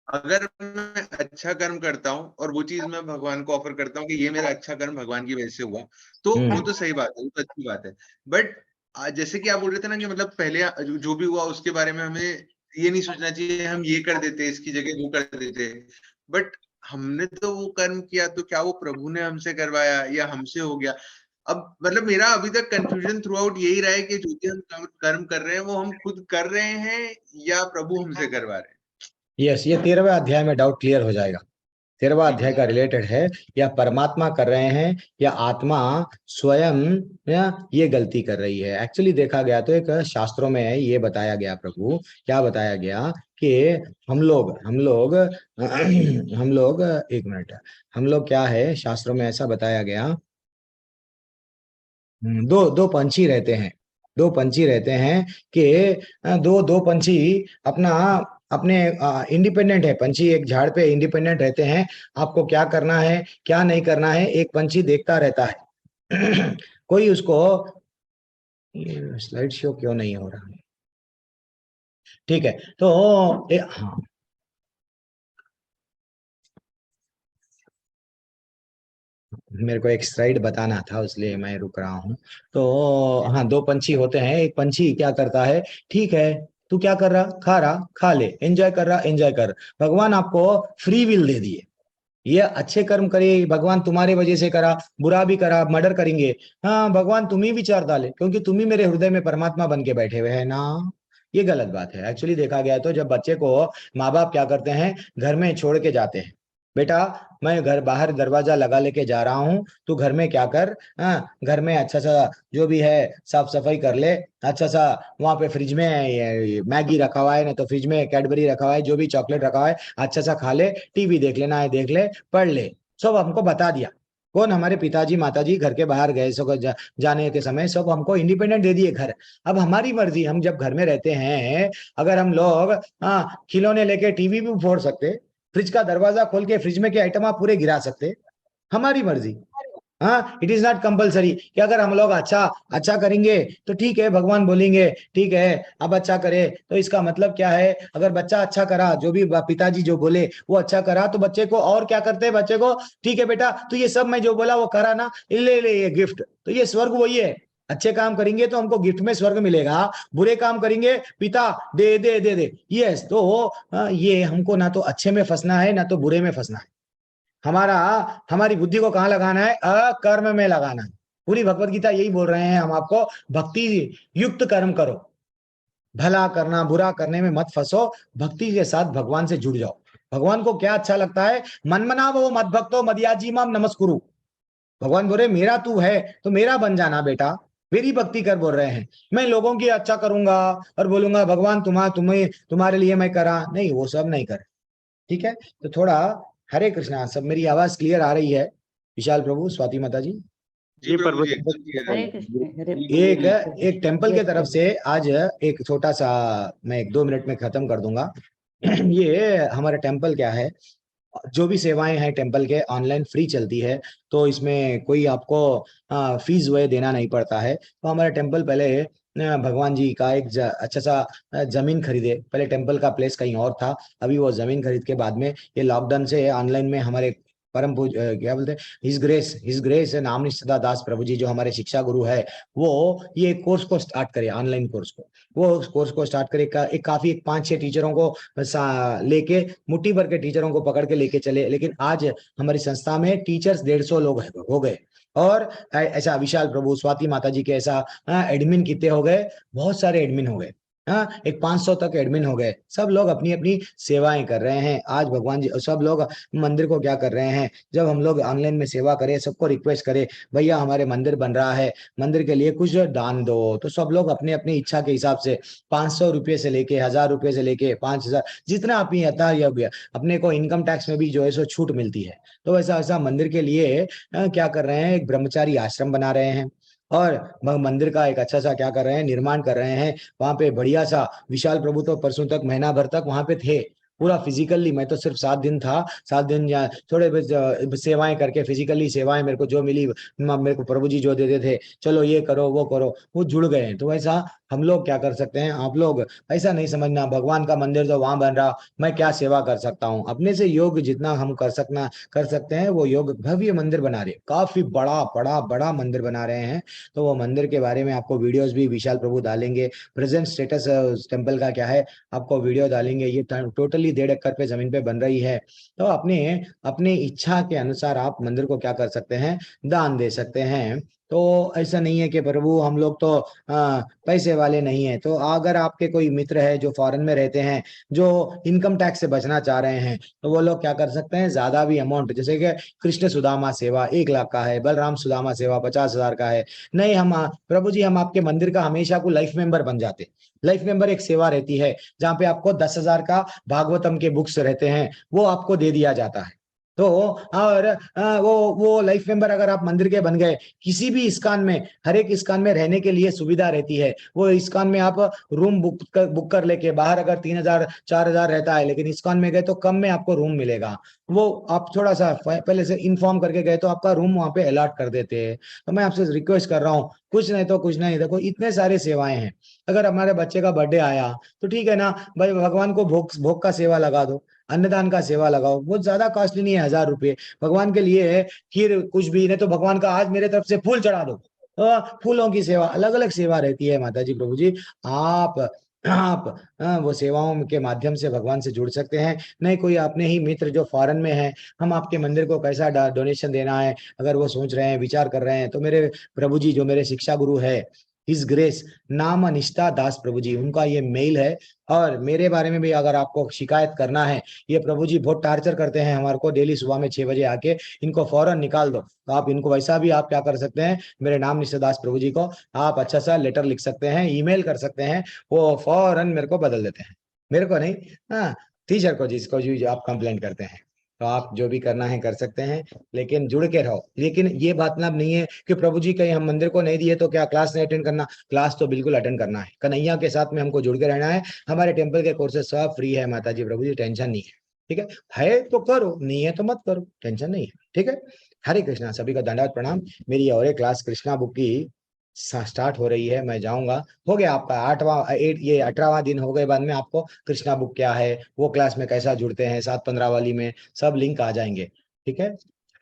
अगर मैं अच्छा कर्म करता हूँ और वो चीज मैं भगवान को ऑफर करता हूँ कि ये मेरा अच्छा कर्म भगवान की वजह से हुआ, तो वो तो सही बात है, वो तो अच्छी बात है। बट जैसे कि आप बोल रहे थे ना कि मतलब पहले जो भी हुआ उसके बारे में हमें ये नहीं सोचना चाहिए, हम ये कर देते इसकी जगह वो कर देते। बट हमने तो वो कर्म किया, तो क्या वो प्रभु ने हमसे करवाया या हमसे हो गया? अब मतलब मेरा अभी तक कंफ्यूजन थ्रू आउट यही रहा है कि जो भी हम कर्म कर रहे हैं वो हम खुद कर रहे हैं या प्रभु हमसे करवा रहे हैं। यस, ये 13वें अध्याय में डाउट क्लियर हो जाएगा। 13वां ठीक है अध्याय का रिलेटेड है, या परमात्मा कर रहे हैं या आत्मा स्वयं या ये गलती कर रही है। एक्चुअली देखा गया तो एक शास्त्रों में है, ये बताया गया प्रभु, क्या बताया गया कि हम लोग एक मिनट, हम लोग क्या है, शास्त्रों में ऐसा बताया गया दो पंछी रहते हैं, दो पंछी रहते हैं कि दो पंछी अपना अपने इंडिपेंडेंट है। पंछी एक झाड़ पे इंडिपेंडेंट रहते हैं। आपको क्या करना है क्या नहीं करना है एक पंछी देखता रहता है। कोई उसको, स्लाइड शो क्यों नहीं हो रहा है? ठीक है, तो हाँ, मेरे को एक स्लाइड बताना था इसलिए मैं रुक रहा हूँ। तो हाँ, दो पंछी होते हैं। एक पंछी क्या करता है, ठीक है तू क्या कर रहा, खा ले, एंजॉय कर रहा, एंजॉय कर। भगवान आपको फ्री विल दे दिए, ये अच्छे कर्म करे, भगवान तुम्हारे वजह से करा, बुरा भी करा, मर्डर करेंगे, हाँ भगवान तुम ही विचार डाले, क्योंकि तुम ही मेरे हृदय में परमात्मा बन के बैठे हुए है ना। ये गलत बात है। एक्चुअली देखा गया तो जब बच्चे को माँ बाप क्या करते हैं, घर में छोड़ के जाते हैं, बेटा मैं घर बाहर दरवाजा लगा लेके जा रहा हूँ, तू घर में क्या कर, हाँ घर में अच्छा सा जो भी है साफ सफाई कर ले, अच्छा सा वहां पे फ्रिज में मैगी रखा हुआ है, ना तो फ्रिज में कैडबरी रखा हुआ है, जो भी चॉकलेट रखा हुआ है अच्छा सा खा ले, टीवी देख लेना है देख ले, पढ़ ले। सब हमको बता दिया। कौन? हमारे पिताजी माताजी घर के बाहर गए, सब जाने के समय सब हमको इंडिपेंडेंट दे दिए घर। अब हमारी मर्जी, हम जब घर में रहते हैं, अगर हम लोग खिलौने लेके टीवी भी फोड़ सकते, फ्रिज का दरवाजा खोल के फ्रिज में के आइटम आप पूरे गिरा सकते, हमारी मर्जी। हाँ, इट इज नॉट कंपलसरी कि अगर हम लोग अच्छा करेंगे तो ठीक है, भगवान बोलेंगे ठीक है अब अच्छा करे, तो इसका मतलब क्या है? अगर बच्चा अच्छा करा, जो भी पिताजी जो बोले वो अच्छा करा, तो बच्चे को और क्या करते हैं, बच्चे को ठीक है बेटा तो ये सब मैं जो बोला वो करा ना, ले ले ये गिफ्ट, तो ये स्वर्ग वही है। अच्छे काम करेंगे तो हमको गिफ्ट में स्वर्ग मिलेगा, बुरे काम करेंगे पिता दे दे दे दे। यस, तो ये हमको ना तो अच्छे में फंसना है ना तो बुरे में फंसना है। हमारी बुद्धि को कहाँ लगाना है? अकर्म में लगाना है। पूरी भगवत गीता यही बोल रहे हैं हम आपको, भक्ति युक्त कर्म करो, भला करना बुरा करने में मत फंसो, भक्ति के साथ भगवान से जुड़ जाओ। भगवान को क्या अच्छा लगता है? मनमना वो मत भक्तो मदयाजी माम नमस्कुरु। भगवान बोल रहे मेरा तू है तो मेरा बन जाना बेटा, मेरी भक्ति कर बोल रहे हैं। मैं लोगों की अच्छा करूंगा और बोलूंगा भगवान तुम्हारे लिए मैं करा, नहीं वो सब नहीं कर। ठीक है, तो थोड़ा हरे कृष्णा। सब मेरी आवाज क्लियर आ रही है? विशाल प्रभु, स्वाति माता जी, जी प्रभु जी, हरे कृष्ण एक टेम्पल के तरफ से आज एक छोटा सा, मैं 1-2 मिनट में खत्म कर दूंगा। ये हमारा टेम्पल क्या है, जो भी सेवाएं हैं टेम्पल के ऑनलाइन फ्री चलती है, तो इसमें कोई आपको फीस वह देना नहीं पड़ता है। तो हमारा टेम्पल पहले भगवान जी का एक अच्छा सा जमीन खरीदे। पहले टेम्पल का प्लेस कहीं और था, अभी वो जमीन खरीद के बाद में ये लॉकडाउन से ऑनलाइन में हमारे परम पूज क्या बोलते हैं, हिज ग्रेस नाम निष्ठा दास प्रभु जी जो हमारे शिक्षा गुरु है, वो ये कोर्स को स्टार्ट करे, ऑनलाइन कोर्स को, वो कोर्स को स्टार्ट करे। काफी 5-6 टीचरों को लेके, मुट्ठी भर के टीचरों को पकड़ के लेके चले। लेकिन आज हमारी संस्था में टीचर्स 150 लोग हो गए, और ऐसा विशाल प्रभु, स्वाति माता जी के ऐसा एडमिन कितने हो गए, बहुत सारे एडमिन हो गए, हाँ एक 500 तक एडमिन हो गए। सब लोग अपनी अपनी सेवाएं कर रहे हैं। आज भगवान जी सब लोग मंदिर को क्या कर रहे हैं, जब हम लोग ऑनलाइन में सेवा करें, सबको रिक्वेस्ट करें भैया हमारे मंदिर बन रहा है, मंदिर के लिए कुछ दान दो, तो सब लोग अपने अपनी इच्छा के हिसाब से 500 रुपये से लेके 1000 रुपये से लेके 5000, जितना अपनी योग्य, अपने को इनकम टैक्स में भी जो है सो छूट मिलती है। तो वैसा वैसा मंदिर के लिए क्या कर रहे हैं, एक ब्रह्मचारी आश्रम बना रहे हैं, और मंदिर का एक अच्छा सा क्या कर रहे हैं, निर्माण कर रहे हैं। वहां पे बढ़िया सा, विशाल प्रभु तो परसों तक महीना भर तक वहां पे थे पूरा फिजिकली, मैं तो सिर्फ 7 दिन था, 7 दिन थोड़े सेवाएं करके, फिजिकली सेवाएं मेरे को जो मिली, मेरे को प्रभु जी जो देते थे, चलो ये करो वो करो, वो जुड़ गए हैं। तो वैसा हम लोग क्या कर सकते हैं, आप लोग ऐसा नहीं समझना भगवान का मंदिर जो वहां बन रहा, मैं क्या सेवा कर सकता हूँ, अपने से योग जितना हम कर सकते हैं वो योग। भव्य मंदिर बना रहे, काफी बड़ा बड़ा बड़ा मंदिर बना रहे हैं। तो वो मंदिर के बारे में आपको वीडियोस भी विशाल प्रभु डालेंगे, प्रेजेंट स्टेटस टेम्पल का क्या है आपको वीडियो डालेंगे। ये टोटली 1.5 एकड़ पे जमीन पे बन रही है। तो अपने अपने इच्छा के अनुसार आप मंदिर को क्या कर सकते हैं, दान दे सकते हैं। तो ऐसा नहीं है कि प्रभु हम लोग तो पैसे वाले नहीं है। तो अगर आपके कोई मित्र है जो फॉरेन में रहते हैं, जो इनकम टैक्स से बचना चाह रहे हैं, तो वो लोग क्या कर सकते हैं, ज्यादा भी अमाउंट, जैसे कि कृष्ण सुदामा सेवा 1 लाख का है, बलराम सुदामा सेवा 50,000 का है, नहीं हम प्रभु जी हम आपके मंदिर का हमेशा को लाइफ मेंबर बन जाते। लाइफ मेंबर एक सेवा रहती है जहाँ पे आपको 10,000 का भागवतम के बुक्स रहते हैं, वो आपको दे दिया जाता है। तो और वो लाइफ मेंबर अगर आप मंदिर के बन गए, किसी भी इस्कॉन में, हर एक इस्कॉन में रहने के लिए सुविधा रहती है। वो इस्कॉन में आप रूम बुक कर लेके, बाहर अगर 3000 4000 रहता है, लेकिन इस्कॉन में गए तो कम में आपको रूम मिलेगा। वो आप थोड़ा सा पहले से इन्फॉर्म करके गए तो आपका रूम वहां पे अलॉट कर देते हैं। तो मैं आपसे रिक्वेस्ट कर रहा हूँ, कुछ नहीं तो कुछ नहीं, देखो इतने सारे सेवाएं हैं। अगर हमारे बच्चे का बर्थडे आया तो ठीक है ना भाई, भगवान को भोग का सेवा लगा दो, अन्नदान का सेवा लगाओ, बहुत ज्यादा कॉस्टली नहीं है, 1000 रुपये भगवान के लिए है। फिर कुछ भी नहीं तो भगवान का आज मेरे तरफ से फूल चढ़ा दो। फूलों की सेवा, अलग अलग सेवा रहती है माता जी, प्रभु जी। आप वो सेवाओं के माध्यम से भगवान से जुड़ सकते हैं। नहीं कोई अपने ही मित्र जो फॉरेन में है, हम आपके मंदिर को कैसा डोनेशन देना है अगर वो सोच रहे हैं, विचार कर रहे हैं, तो मेरे प्रभु जी जो मेरे शिक्षा गुरु है, हिज ग्रेस नाम निष्ठा दास प्रभु जी, उनका ये मेल है। और मेरे बारे में भी अगर आपको शिकायत करना है, ये प्रभु जी बहुत टार्चर करते हैं हमारे को, डेली सुबह में 6 बजे आके, इनको फौरन निकाल दो। तो आप इनको वैसा भी आप क्या कर सकते हैं, मेरे नाम निष्ठा दास प्रभु जी को आप अच्छा सा लेटर लिख सकते हैं, ईमेल कर सकते हैं, वो फौरन मेरे को बदल देते हैं। मेरे को नहीं, हाँ टीचर को, जिसको जो आप कंप्लेंट करते हैं। तो आप जो भी करना है कर सकते हैं, लेकिन जुड़ के रहो। लेकिन ये बात मतलब नहीं है कि प्रभु जी कहीं हम मंदिर को नहीं दिए तो क्या क्लास नहीं अटेंड करना, क्लास तो बिल्कुल अटेंड करना है। कन्हैया के साथ में हमको जुड़ के रहना है। हमारे टेम्पल के कोर्सेज सब फ्री है माता जी, प्रभु जी टेंशन नहीं है, ठीक है तो करो, नहीं है तो मत करो, टेंशन नहीं है, ठीक है। हरे कृष्णा, सभी का दंडवत प्रणाम। मेरी और एक क्लास कृष्णा बुक की स्टार्ट हो रही है, मैं जाऊंगा। हो गया आपका 18वां दिन हो गए, बाद में आपको कृष्णा बुक क्या है, वो क्लास में कैसा जुड़ते हैं, 7-15 वाली में सब लिंक आ जाएंगे, ठीक है।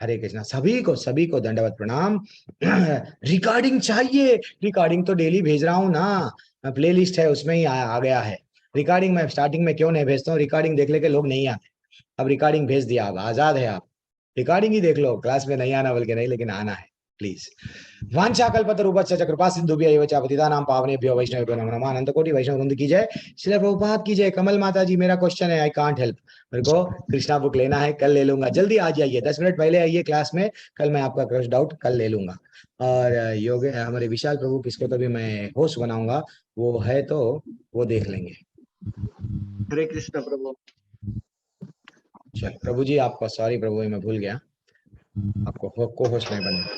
हरे कृष्णा, सभी को दंडवत प्रणाम। रिकॉर्डिंग चाहिए, रिकॉर्डिंग तो डेली भेज रहा हूँ ना, प्ले लिस्ट है उसमें ही आ गया है। रिकॉर्डिंग मैं स्टार्टिंग में क्यों नहीं भेजता हूँ, रिकॉर्डिंग देख लेके लोग नहीं आते, अब रिकॉर्डिंग भेज दिया, अब आजाद है आप, रिकॉर्डिंग ही देख लो, क्लास में नहीं आना बल्कि नहीं, लेकिन आना है प्लीज। वांछाकल्पतरुभ्यश्च कृपासिन्धुभ्यैव च पतितानां पावनेभ्यो वैष्णवेभ्यो नमो नमः। अनंत कोटि वैष्णव वृंद की जय, श्रील प्रभुपाद की जय। कमल माता जी, मेरा क्वेश्चन है, आई कांट हेल्प, मेरे को कृष्णा बुक लेना है, कल ले लूंगा, जल्दी आ जाइए, 10 मिनट पहले आइए क्लास में, कल मैं आपका क्रश डाउट कल ले लूंगा। और योग हमारे विशाल प्रभु, किसको तो भी मैं होस्ट बनाऊंगा, वो है तो वो देख लेंगे। हरे कृष्ण प्रभु। चल प्रभु जी, आपका सॉरी प्रभु, मैं भूल गया, आपको को होस्ट नहीं बनना।